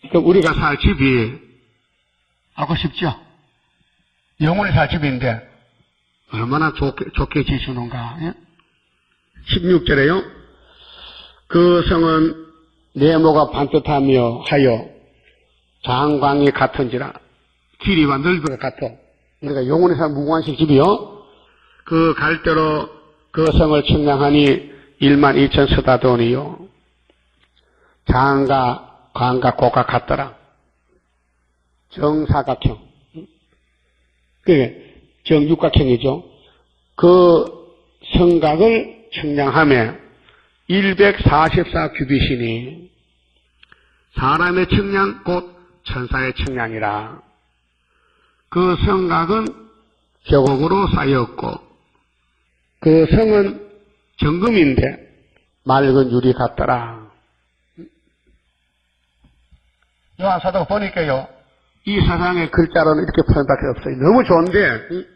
S1: 그럼 우리가 살 집이 하고 싶죠? 영원히 살 집인데 얼마나 좋게 지수는가. 예? 16절에요. 그 성은 네모가 반듯하며 하여 장광이 같은지라. 길이와 넓이가 같아. 우리가 영원히 살 무관식 집이요. 그 갈대로 그 성을 측량하니 12,000 스타돈이요. 장과 광과 고가 같더라. 정사각형. 그게 정육각형이죠. 그 성각을 측량하며 144 규빗이니 사람의 측량 곧 천사의 측량이라. 그 성각은 격옥으로 쌓였고 그 성은 정금인데 맑은 유리 같더라. 요한 사도가 보니까요. 이 세상의 글자로는 이렇게 표현밖에 없어요. 너무 좋은데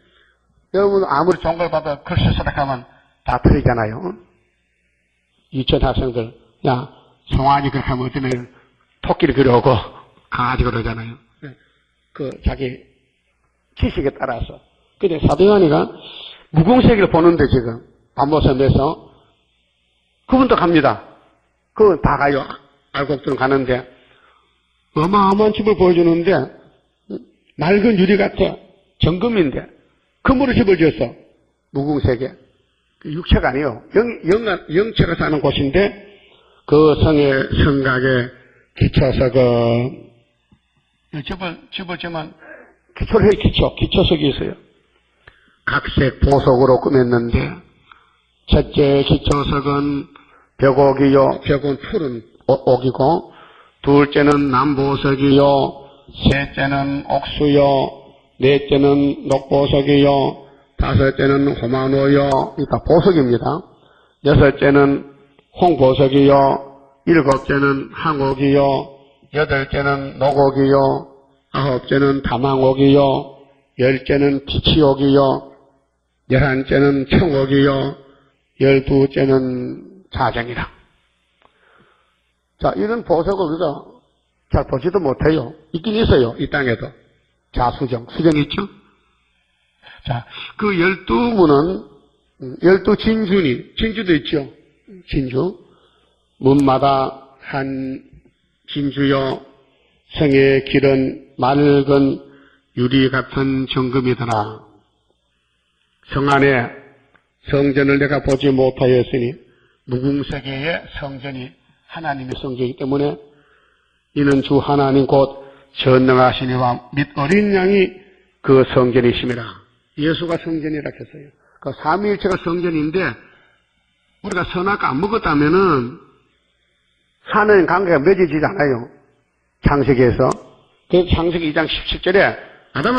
S1: 여러분 아무리 좋은 걸 봐도 글씨 쓰다가면 다 틀리잖아요. 유치원 학생들 야 송아지 그렇게 하면 어쩌면 토끼를 그려오고 강아지 그러잖아요. 그 자기 지식에 따라서. 근데 사도 요한이가 무공세기를 보는데 지금 반모섬에서 그분도 갑니다. 그분 다 가요. 알곡들은 가는데 어마어마한 집을 보여주는데 맑은 유리 같아. 정금인데 금으로 집을 지었어. 무궁세계. 육체가 아니에요. 영체가 사는 곳인데 그 성의 성각에 기초석은 집을 지면 기초를 해요. 기초석이 있어요. 각색 보석으로 꾸몄는데 첫째 기초석은 벽옥이요. 벽은 푸른 옥이고 둘째는 남보석이요. 셋째는 옥수요. 넷째는 녹보석이요. 다섯째는 호마노요. 이게 다 보석입니다. 여섯째는 홍보석이요. 일곱째는 항옥이요. 여덟째는 녹옥이요. 아홉째는 다망옥이요. 열째는 피치옥이요. 11째는 청옥이요. 12째는 자정이라. 자, 이런 보석을 우리가 잘 보지도 못해요. 있긴 있어요. 이 땅에도. 자수정. 수정이 있죠? 자, 그 12문은, 12진주니, 진주도 있죠? 진주. 문마다 한 진주요. 성의 길은 맑은 유리 같은 정금이더라. 성 안에 성전을 내가 보지 못하였으니, 무궁세계의 성전이 하나님의 성전이기 때문에 이는 주 하나님 곧 전능하시니와 및 어린 양이 그 성전이심이라. 예수가 성전이라 했어요. 그 삼위일체가 성전인데 우리가 선악 안 먹었다면은 하나님 관계가 맺어지지 않아요. 창세기에서. 그래서 창세기 2장 17절에 아담아,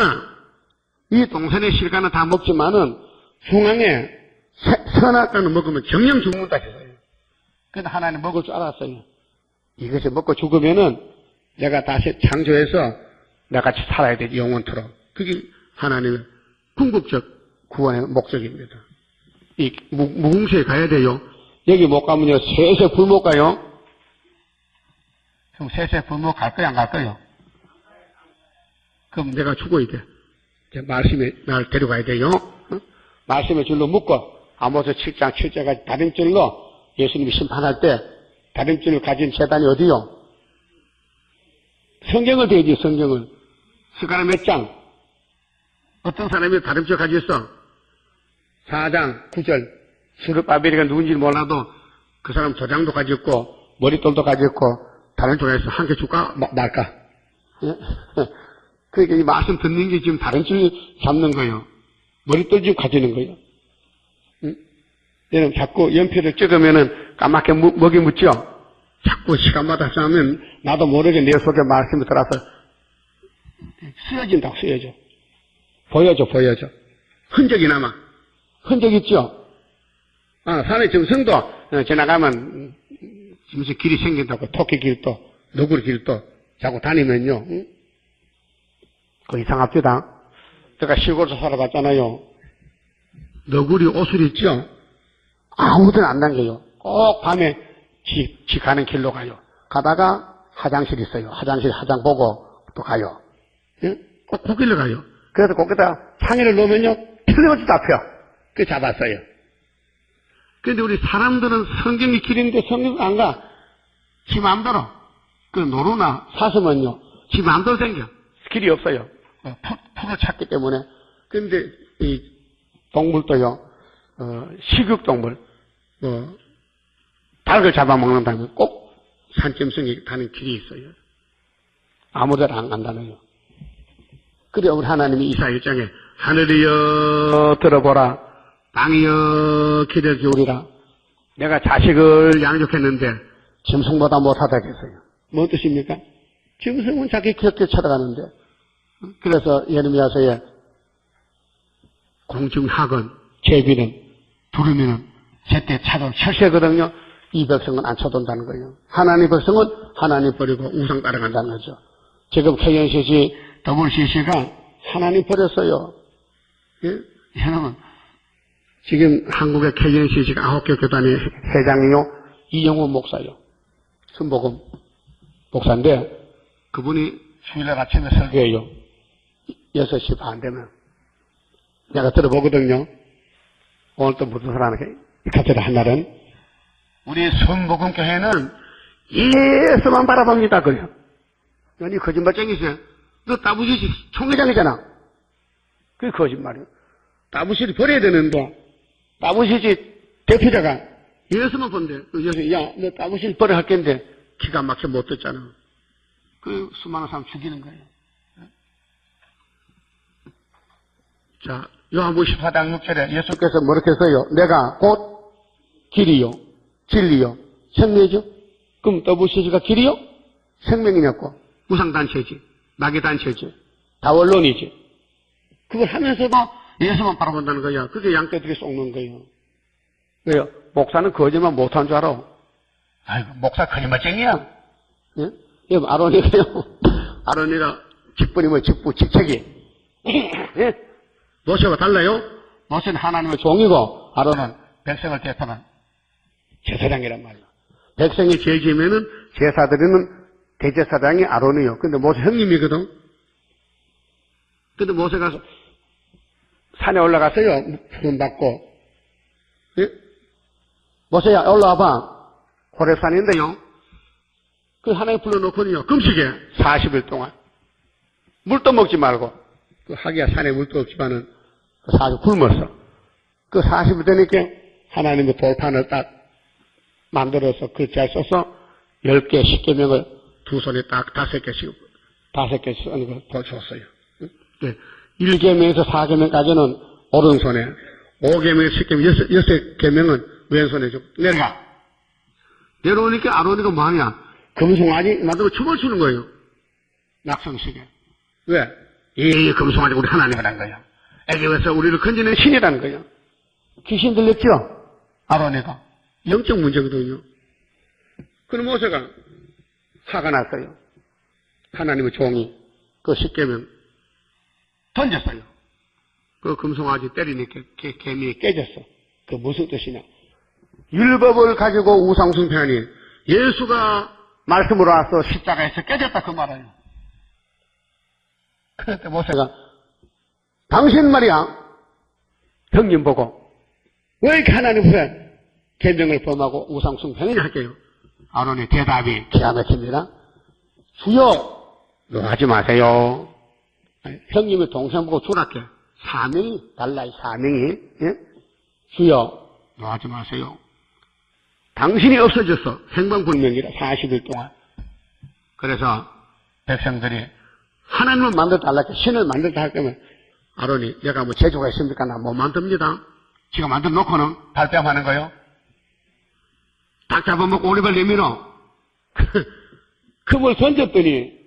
S1: 이 동산의 실과는 다 먹지만은 중앙에 선악과는 먹으면 정령 죽는다 했어요. 그래서 하나님 먹을 줄 알았어요. 이것을 먹고 죽으면은 내가 다시 창조해서 나같이 살아야 되지, 영원토록. 그게 하나님의 궁극적 구원의 목적입니다. 이 무궁수에 가야 돼요. 여기 못 가면요, 셋에 불 못 가요. 그럼 셋에 불 못 갈 거야, 안 갈 거요? 그럼 내가 죽어야 돼. 말씀에 날 데려가야 돼요. 어? 말씀의 줄로 묶어. 아모스 7장 7절까지 다림줄로 예수님이 심판할 때 다림줄을 가진 재단이 어디요? 성경을 대야지, 성경을. 스가랴 몇 장? 어떤 사람이 다림줄 가지고 있어? 4장 9절. 스룹바벨이가 누군지 몰라도 그 사람 도장도 가지고 있고 머릿돌도 가지고 있고 다른 쪽에서 한 개 줄까 말까? 예? 그러니까 이 말씀 듣는 게 지금 다른 줄 잡는 거예요. 머릿돌 지금 가지는 거예요. 응? 여러분 자꾸 연필을 찍으면은 까맣게 먹이 묻죠? 자꾸 시간마다 싸면 나도 모르게 내 속에 말씀이 들어서 쓰여진다고 쓰여져. 보여줘. 흔적이 남아. 흔적 있죠? 산에 지금 성도 지나가면 무슨 길이 생긴다고 토끼 길도, 너구리 길도 자꾸 다니면요. 응? 그 이상합니다. 제가 시골에서 살아봤잖아요. 너구리 옷을 있죠? 아무데나 안 당겨요. 꼭 밤에 지 가는 길로 가요. 가다가 화장실 있어요. 화장 보고 또 가요. 응? 꼭 그 길로 가요. 그래서 거기다 창의를 넣으면요, 틀림없이 잡혀. 그 잡았어요. 그런데 우리 사람들은 성경이 길인데 성경 안 가. 지 마음대로. 그 노루나 사슴은요, 지 마음대로 생겨. 길이 없어요. 풀을 찾기 때문에. 그런데 이 동물도요, 식육동물, 닭을 잡아먹는다면 꼭 산짐승이 가는 길이 있어요. 아무데나 안 간다는요. 그래 우리 하나님이 이사야 1장에 하늘이여 들어보라, 땅이여 귀를 기울이라. 내가 자식을 양육했는데 짐승보다 못하다겠어요. 뭔 뜻입니까? 짐승은 자기 귀엽게 찾아가는데. 그래서 예레미야서에 공중학원 제비는 두루미는 제때 찾아올 철새거든요. 이 백성은 안 쳐돈다는 거예요. 하나님 백성은 하나님 버리고 우상 따라간다는 거죠. 지금 KNCC, WCC가 하나님 버렸어요. 예? 여러분, 지금 한국의 KNCC가 9개 교단의 회장이요, 이영호 목사요. 순복음 목사인데, 그분이 주일날 아침에 설교해요. 6시 반 되면. 내가 들어보거든요. 오늘 또 무슨 사람에게 같이 한 날은, 우리 순복음 교회는 예수만 바라봅니다. 그래요. 아니, 거짓말쟁이세요. 너 따부실이 총회장이잖아. 그게 거짓말이에요. 따부실이 버려야 되는데, 따부실이 대표자가 예수만 본대. 그래서 야, 너 따부실 버려 할 건데, 기가 막혀 못 듣잖아. 그 수많은 사람 죽이는 거예요. 자, 요한복음 14장 6절에 예수께서 뭐렇게 써요? 내가 곧 길이요, 진리요, 생명이죠? 그럼 WCC가 길이요? 생명이냐고. 우상단체지, 마귀단체지, 다원론이지. 그걸 하면서도 예수만 바라본다는 거야. 그게 양떼들이 속는 거예요. 왜요? 목사는 거짓말 못한 줄 알아. 아이고, 목사 거짓말쟁이야. 예? 여러분, 아론이가요. 아론이가 직분이 직책이. 예? 모세와 달라요? 모세는 하나님의 종이고, 아론은 백성을 대표하는 제사장이란 말이에요. 백성이 죄 지으면은 제사드리는 대제사장이 아론이요. 근데 모세 형님이거든. 근데 모세가 산에 올라갔어요. 부름 받고. 예? 모세야, 올라와봐. 호렙산인데요. 그 하나님 불러놓고는요, 금식에 40일 동안. 물도 먹지 말고. 그 하기야 산에 물도 없지만은, 40일 굶었어. 그 40일 되니까 하나님의 돌판을 딱 만들어서 글자에 써서 10개, 10개명을 두 손에 딱 5개씩 쓰는 걸 보여줬어요. 네. 1계명에서 4계명까지는 오른손에, 5계명에서 10계명, 6계명은 왼손에 좀 내려가. 내려오니까 아론이가 뭐하냐? 금송아지 만들고 춤을 추는 거예요. 낙성식에. 왜? 이 금송아지 우리 하나님이라는 거야. 애굽에서 우리를 건지는 신이라는 거야. 귀신 들렸죠? 아론이가. 영적 문제거든요. 그럼 모세가 화가 났어요. 하나님의 종이 그 십계명 던졌어요. 그 금송아지 때리니까 개미 깨졌어. 그 무슨 뜻이냐? 율법을 가지고 우상숭배하니 예수가 말씀으로 와서 십자가에서 깨졌다 그 말이에요. 그때 모세가 당신 말이야 형님 보고 왜 이렇게 하나님 앞에 계명을 범하고 우상숭배하느냐 할게요. 아론의 대답이 기가 막힙니다. 주여 너 하지 마세요. 형님의 동생 보고 주랍게 사명이 달라요. 사명이. 예? 주여 너 하지 마세요. 당신이 없어졌어. 행방불명이라 40일 동안. 그래서 백성들이 하나님을 만들어달라고 신을 만들다 할 거면 아론이 내가 뭐 재주가 있습니까? 나 못 만듭니다. 지가 만들어 놓고는 발뺌하는 거요. 닭 잡아먹고 오리발 내밀어. 금을 던졌더니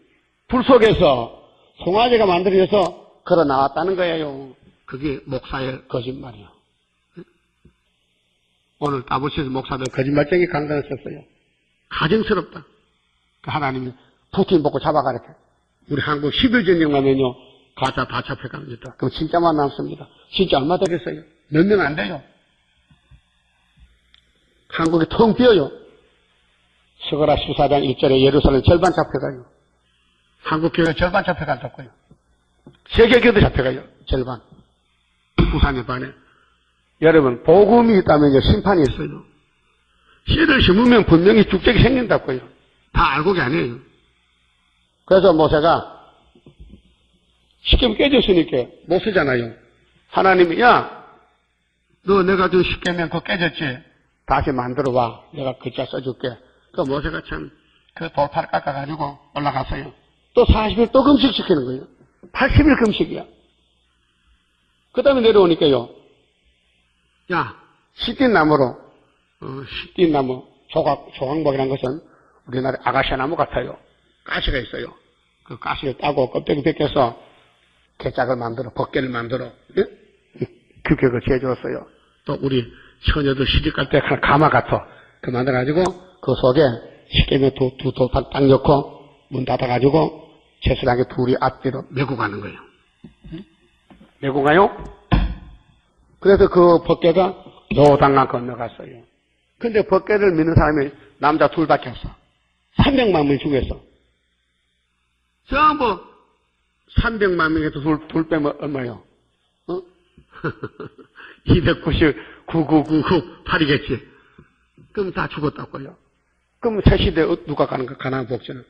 S1: 불 속에서 송아지가 만들어져서 걸어 나왔다는 거예요. 그게 목사의 거짓말이요. 오늘 다보시에서 목사들 거짓말쟁이 강단을 썼어요. 가증스럽다. 하나님이 푸틴 보고 잡아가랬대. 우리 한국 11전쟁 나면요. 가짜 다 잡혀갑니다. 그럼 진짜만 남습니다. 진짜 얼마 되겠어요? 몇 명 안 돼요. 한국이 텅 비어요. 스가랴 14장 1절에 예루살렘 절반 잡혀가요. 한국 교회 절반 잡혀간다고요. 세계 교회도 잡혀가요. 절반. 부산에 반에. 여러분 복음이 있다면 심판이 있어요. 씨를 심으면 분명히 축적이 생긴다고요. 다 알고 게 아니에요. 그래서 모세가 십계명 깨졌으니까 못 쓰잖아요. 하나님이 야 너 내가 준 십계명 그거 깨졌지? 다시 만들어와. 내가 글자 써줄게. 그 모세가 참 그 돌팔 깎아가지고 올라갔어요. 또 40일 또 금식시키는 거예요. 80일 금식이야. 그 다음에 내려오니까요. 야, 시띠나무로, 시띠나무, 조각목이라는 것은 우리나라 아가시아 나무 같아요. 가시가 있어요. 그 가시를 따고 껍데기 벗겨서 개짝을 만들어, 벗개를 만들어, 예? 규격을 재줬어요. 또 우리 처녀들 시집갈 때 가마 같아. 그 만들어가지고 그 속에 십계명 두 돌판 딱 넣고 문 닫아가지고 채수랑에 둘이 앞뒤로 메고 가는 거예요. 메고 가요? 그래서 그 벗개가 요단강 건너갔어요. 근데 벗개를 믿는 사람이 남자 둘밖에 없어. 300만 명이 죽였어. 전부 300만 명에서 둘 빼면 얼마요? 299,999,8이겠지. 그럼 다 죽었다고요. 그럼 새 시대에 누가 가는 거? 가나안 복지는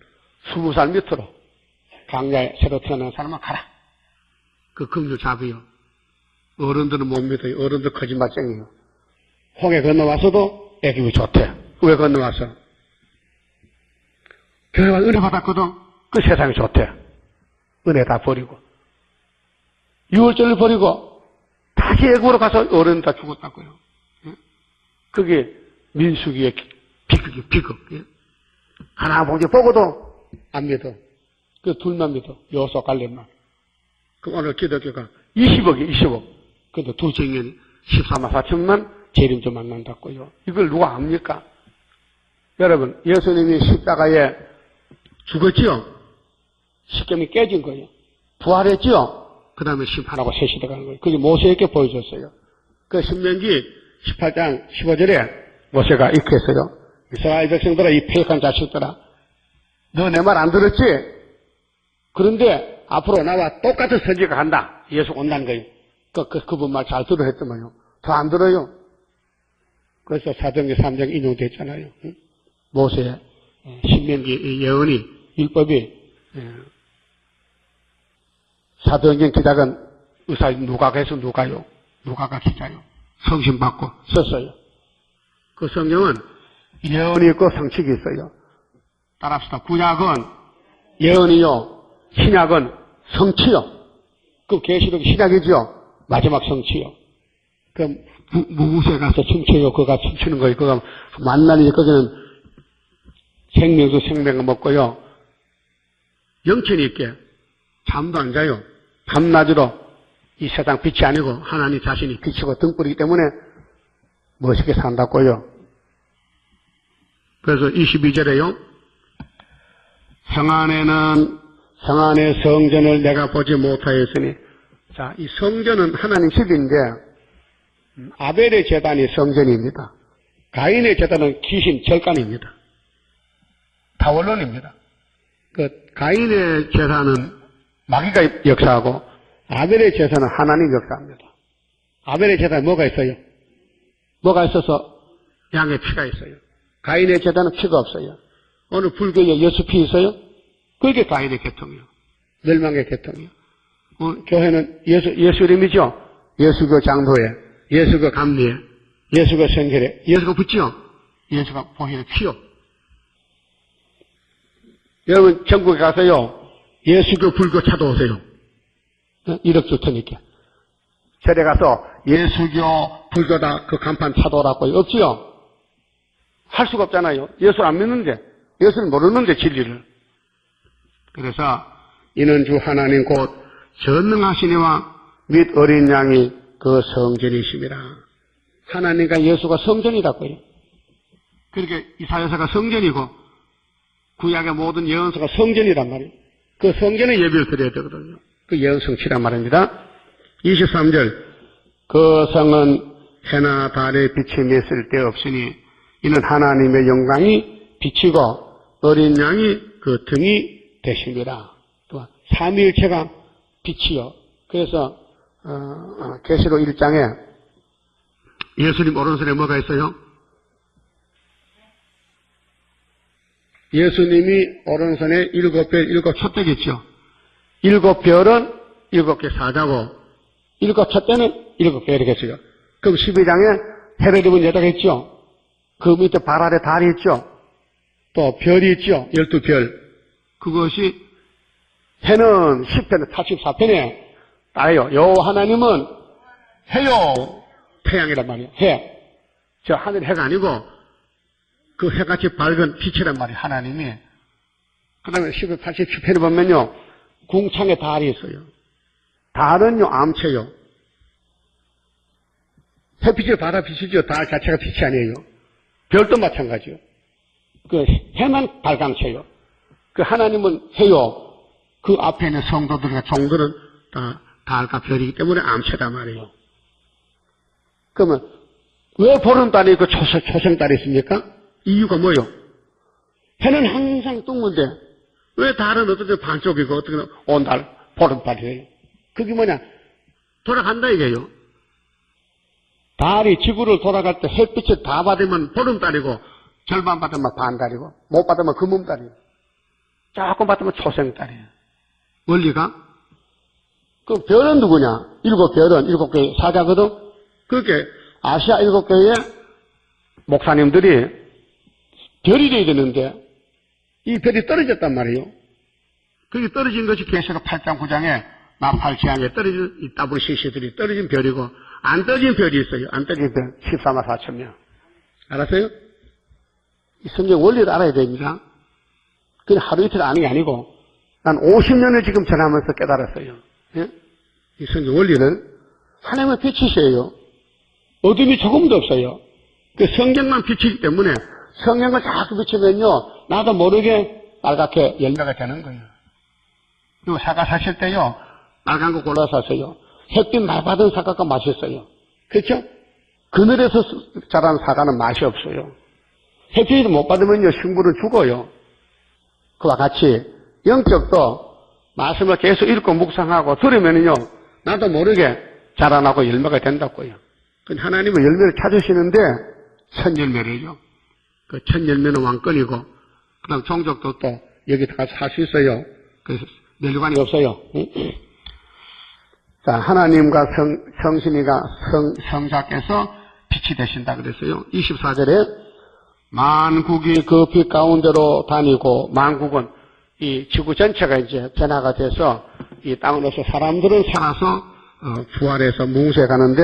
S1: 20살 밑으로 강야에 새로 태어난 사람은 가라. 그 긍휼 잡이요. 어른들은 못 믿어요. 어른들 거짓말쟁이요. 홍해 건너와서도 애기이 좋대. 왜 건너와서? 교회 와서 은혜 받았거든. 그 세상이 좋대. 은혜 다 버리고. 6월절을 버리고 다시 애국으로 가서 어른 다 죽었다고요. 그게 민수기의 비극. 하나 봉지 보고도 안 믿어. 그 둘만 믿어. 여호수아 갈렙만. 그 오늘 기독교가 20억. 근데 두 정년이 14만 4천만 재림도 만난다고요. 이걸 누가 압니까? 여러분, 예수님이 십자가에 죽었지요? 십계명이 깨진 거예요. 부활했지요? 그 다음에 심판하고 새 시대 가는 거예요. 그게 모세에게 보여줬어요. 그 신명기 18장 15절에 모세가 이렇게 했어요. 이스라엘 백성들아, 이 패역한 자식들아, 너 내 말 안 들었지? 그런데 앞으로 나와 똑같은 선지가 간다. 예수 온다는 거예요. 그분 말 잘 들어 했더만요. 더 안 들어요. 그래서 사도행전 3장 인용됐잖아요. 모세, 신명기 예언이, 율법이, 사도행전 기작은 의사 누가가 해서 누가요? 누가가 기자요. 성신 받고 썼어요. 그 성경은 예언이 있고 성칙이 있어요. 따라합시다. 구약은 예언이요. 신약은 성취요. 그 계시록이 신약이죠. 마지막 성취요. 그 무구세 가서 춤춰요. 그가 춤추는 거예요. 그가 만나니 거기는 생명도 생명을 먹고요. 영천이 있게 잠도 안 자요. 밤낮으로 이 세상 빛이 아니고 하나님 자신이 빛이고 등불이기 때문에 멋있게 산다고요. 그래서 22절에요. 평안의 성전을 내가 보지 못하였으니, 자, 이 성전은 하나님 집인데 아벨의 제단이 성전입니다. 가인의 제단은 귀신 절간입니다. 다원론입니다. 그 가인의 제사는 마귀가 역사하고 아벨의 제사는 하나님 역사합니다. 아벨의 제사에 뭐가 있어요? 뭐가 있어서 양의 피가 있어요. 가인의 제사는 피가 없어요. 어느 불교에 예수 피 있어요? 그게 가인의 계통이요. 멸망의 계통이요. 교회는 예수 이름이죠? 예수교 장도에, 예수교 감리에, 예수교 생결에, 예수가 붙지요? 예수가 보혈의 피요. 여러분 전국에 가서요, 예수교 불교 찾아오세요. 1억 줄 테니까. 절에 가서 예수교 불교다 그 간판 찾아오라고요. 없지요? 할 수가 없잖아요. 예수를 안 믿는데, 예수를 모르는데 진리를. 그래서 이는 주 하나님 곧 전능하시니와 및 어린 양이 그 성전이심이라. 하나님과 예수가 성전이라고요. 그렇게 이사야서가 성전이고 구약의 모든 예언서가 성전이란 말이에요. 그 성전에 예배를 드려야 되거든요. 그 예언 성취란 말입니다. 23절 그 성은 해나 달의 비침이 쓸데없으니 이는 하나님의 영광이 비치고 어린 양이 그 등이 되십니다. 또 삼위일체가 빛이요. 그래서 계시록 1장에 예수님 오른손에 뭐가 있어요? 예수님이 오른손에 7별 7촛대가 있죠. 7별은 7개 사자고 7촛대는 7개 이렇게 있어요. 그럼 12장에 해를 입은 여자가 있죠. 그 밑에 발 아래 달이 있죠. 또 별이 있죠. 12별. 그것이 해는 10편, 84편에 따라요. 요 하나님은 해요. 태양이란 말이에요. 해. 저 하늘 해가 아니고 그 해같이 밝은 빛이란 말이에요. 하나님이. 그 다음에 10편, 87편에 보면요. 궁창에 달이 있어요. 달은요, 암체요. 햇빛을 받아 비추죠. 달 자체가 빛이 아니에요. 별도 마찬가지요. 그 해만 발광체요. 그 하나님은 해요. 그 앞에 있는 성도들과 종들은 다 달과 별이기 때문에 암체단 말이에요. 그러면 왜 보름달이 있고 초생달이 있습니까? 이유가 뭐요? 해는 항상 둥근데 왜 달은 어떤 때 반쪽이고 어떤 때는 온달, 보름달이에요? 그게 뭐냐? 돌아간다 이게요. 달이 지구를 돌아갈 때 햇빛을 다 받으면 보름달이고 절반 받으면 반달이고 못 받으면 금음달이에요. 조금 받으면 초생달이에요. 원리가? 그 별은 누구냐? 7별은 7개 사자거든? 그렇게 아시아 7개의 목사님들이 별이 돼야 되는데 이 별이 떨어졌단 말이에요. 그게 떨어진 것이 계시록 8장 9장에 나팔지향에 떨어진 이 WCC들이 떨어진 별이고 안 떨어진 별이 있어요. 안 떨어진 별 14만 4천 명. 알았어요? 이 성경 원리를 알아야 됩니다. 그냥 하루 이틀 아는 게 아니고 난 50년을 지금 전하면서 깨달았어요. 예? 이 성경 원리를 하나님의 빛이세요. 어둠이 조금도 없어요. 그 성경만 빛이기 때문에 성경을 자꾸 비추면요 나도 모르게 빨갛게 열매가 되는 거예요. 그리고 사과 사실 때요 빨간 거 골라서 사세요. 햇빛 많이 받은 사과가 맛있어요. 그렇죠? 그늘에서 자란 사과는 맛이 없어요. 햇빛을 못 받으면요 식물은 죽어요. 그와 같이 영적도 말씀을 계속 읽고 묵상하고 들으면요 나도 모르게 자라나고 열매가 된다고요. 하나님은 열매를 찾으시는데 첫 열매래요. 그 첫 열매는 왕권이고 그 다음 종족도 또 여기 가서 할 수 있어요. 그래서 멸관이 없어요. 자, 하나님과 성자께서 빛이 되신다 그랬어요. 24절에 만국이 그 빛 가운데로 다니고 만국은 이 지구 전체가 이제 변화가 돼서 이 땅으로서 사람들은 살아서 부활해서 뭉세 가는데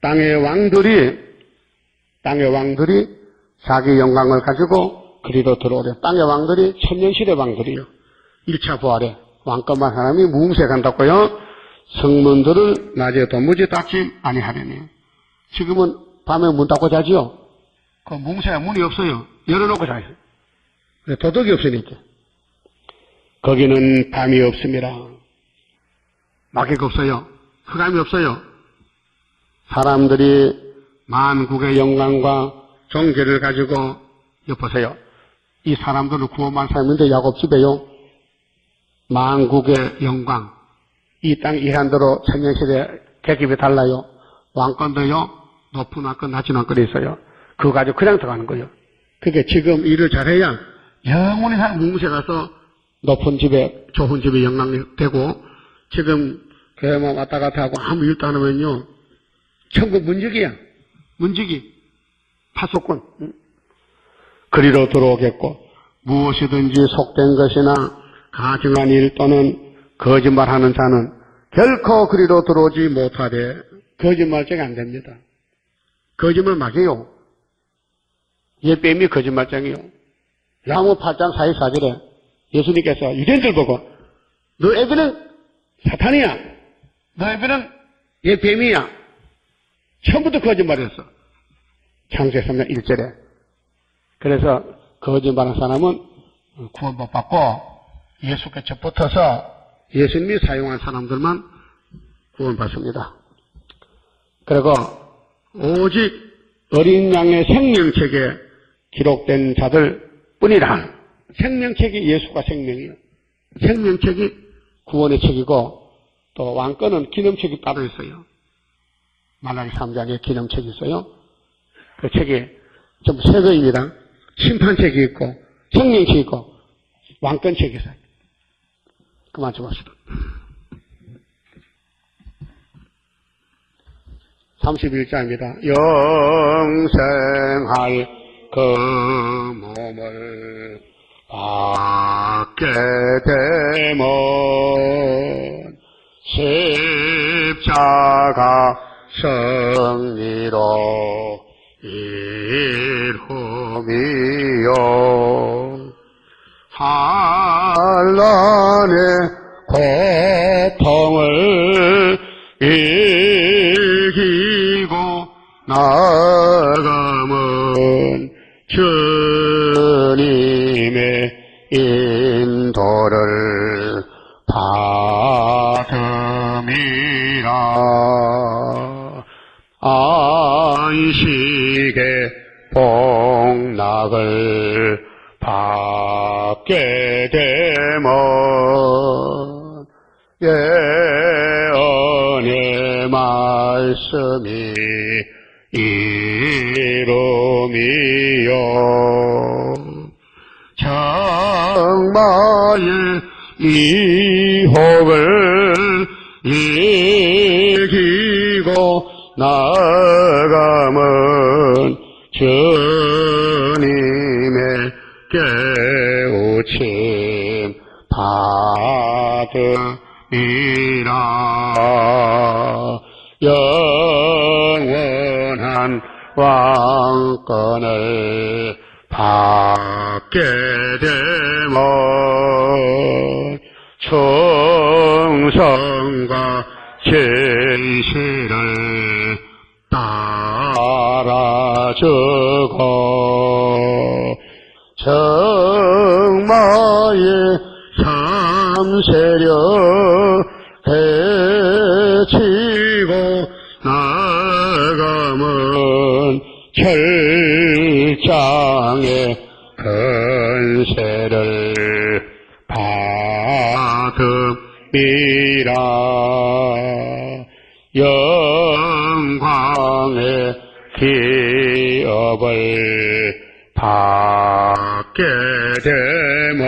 S1: 땅의 왕들이 자기 영광을 가지고 그리로 들어오래. 땅의 왕들이 천년시대 왕들이요. 1차 부활에 왕권만 사람이 뭉세간다고요. 성문들을 낮에 도무지 닫지 아니하려니. 지금은 밤에 문 닫고 자지요. 그 뭉세가 문이 없어요. 열어놓고 자요. 도덕이 없으니까. 거기는 밤이 없습니다. 마귀가 없어요. 흑암이 없어요. 사람들이 만국의 영광과 종교를 가지고 엿보세요. 이 사람들을 구원만 사람인데 야곱집에요. 만국의 영광. 이 땅 이한대로 청년시대 계급이 달라요. 왕권도요. 높은 왕권, 낮은 왕권이 있어요. 그거 가지고 그냥 들어가는 거예요. 그게 지금 일을 잘해야 영원히 한 뭉세 가서 높은 집에, 좋은 집에 영광이 되고, 지금 교회만 왔다 갔다 하고 아무 일도 안 하면요. 천국 문지기야. 문지기. 파수꾼. 그리로 들어오겠고, 무엇이든지 속된 것이나 가증한 일 또는 거짓말하는 자는 결코 그리로 들어오지 못하되 거짓말쟁이 안 됩니다. 거짓말 막이요. 예뱀이 거짓말쟁이요. 야무 8장 44절에 예수님께서 유대인들 보고 너 애들은 사탄이야. 너 애들은 예뱀이야. 처음부터 거짓말했어. 창세기 3장 1절에. 그래서 거짓말하는 사람은 구원 못 받고 예수께 접붙어서 예수님이 사용한 사람들만 구원받습니다. 그리고 오직 어린 양의 생명책에 기록된 자들 뿐이라. 생명책이 예수가 생명이에요. 생명책이 구원의 책이고 또 왕권은 기념책이 따로 있어요. 말라기 3장에 기념책이 있어요. 그 책이 전부 세 개입니다. 심판책이 있고 생명책이 있고 왕권책이 있어요. 그만 좀 합시다. 31장입니다. 영생할 그 몸을 받게 되면 십자가 승리로 이루미요 환난의 고통을 이기고 나아가면 주님의 인도를 받음이라. 안식의 복락을 받게 되면 예언의 말씀이 이루미요 정말의 미혹을 이기고 나아가면 주님의 깨우침 받음이라. 영원한 왕권을 받게 되면 충성과 진실을 따라주고 정마의 삼세력 해치고 나가면 철장의 권세를 받음이라. 영광의 기업을 받게 되면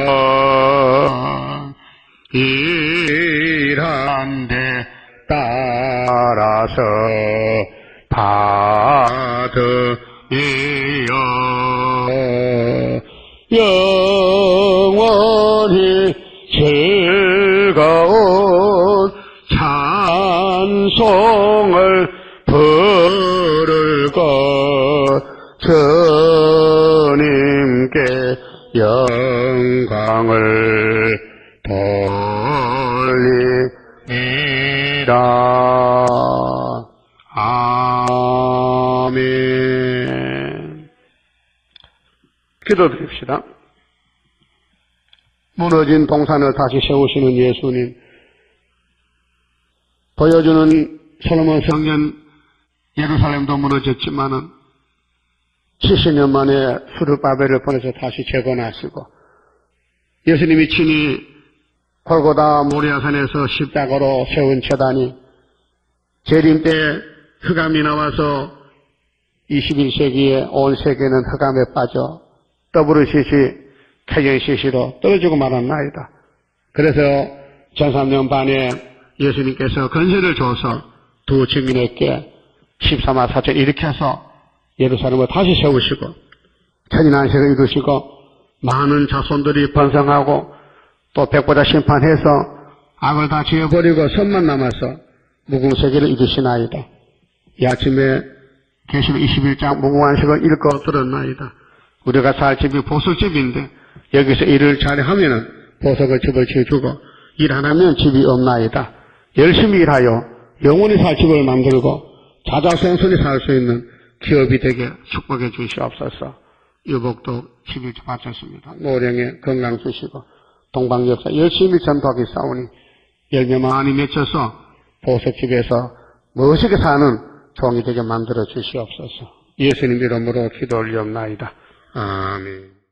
S1: 일한 데 따라서 받음이요 영원히 즐거운 찬송을 부를 것 주님께 영광을 올리옵나이다. 아멘. 기도드립시다. 무너진 동산을 다시 세우시는 예수님, 보여주는 솔로몬 성전 예루살렘도 무너졌지만은 70년 만에 수르바벨을 보내서 다시 재건하시고 예수님이 친히 골고다 모리아산에서 십자가로 세운 제단이 재림 때 흑암이 나와서 21세기에 온 세계는 흑암에 빠져 WCC, KNCC로 떨어지고 말았나이다. 그래서 13년 반에 예수님께서 건세를 줘서 두 증인에게 13화 사절 일으켜서 예루살렘을 다시 세우시고 천인안식을 이루시고 많은 자손들이 번성하고 또 백보자 심판해서 악을 다 지어버리고 선만 남아서 무궁세계를 이루시나이다. 이 아침에 계시록 21장 무궁안식을 읽고 들었나이다. 우리가 살 집이 보석집인데 여기서 일을 잘하면은 보석을 집을 지어주고 일 안 하면 집이 없나이다. 열심히 일하여 영원히 살 집을 만들고 자자손손이 살 수 있는 기업이 되게 축복해 주시옵소서. 유복도 11주 바쳤습니다. 노령에 건강 주시고 동방역사 열심히 전도하기 싸우니 열매 많이 맺혀서 보석집에서 멋있게 사는 종이 되게 만들어 주시옵소서. 예수님 이름으로 기도 올리옵나이다. 아멘.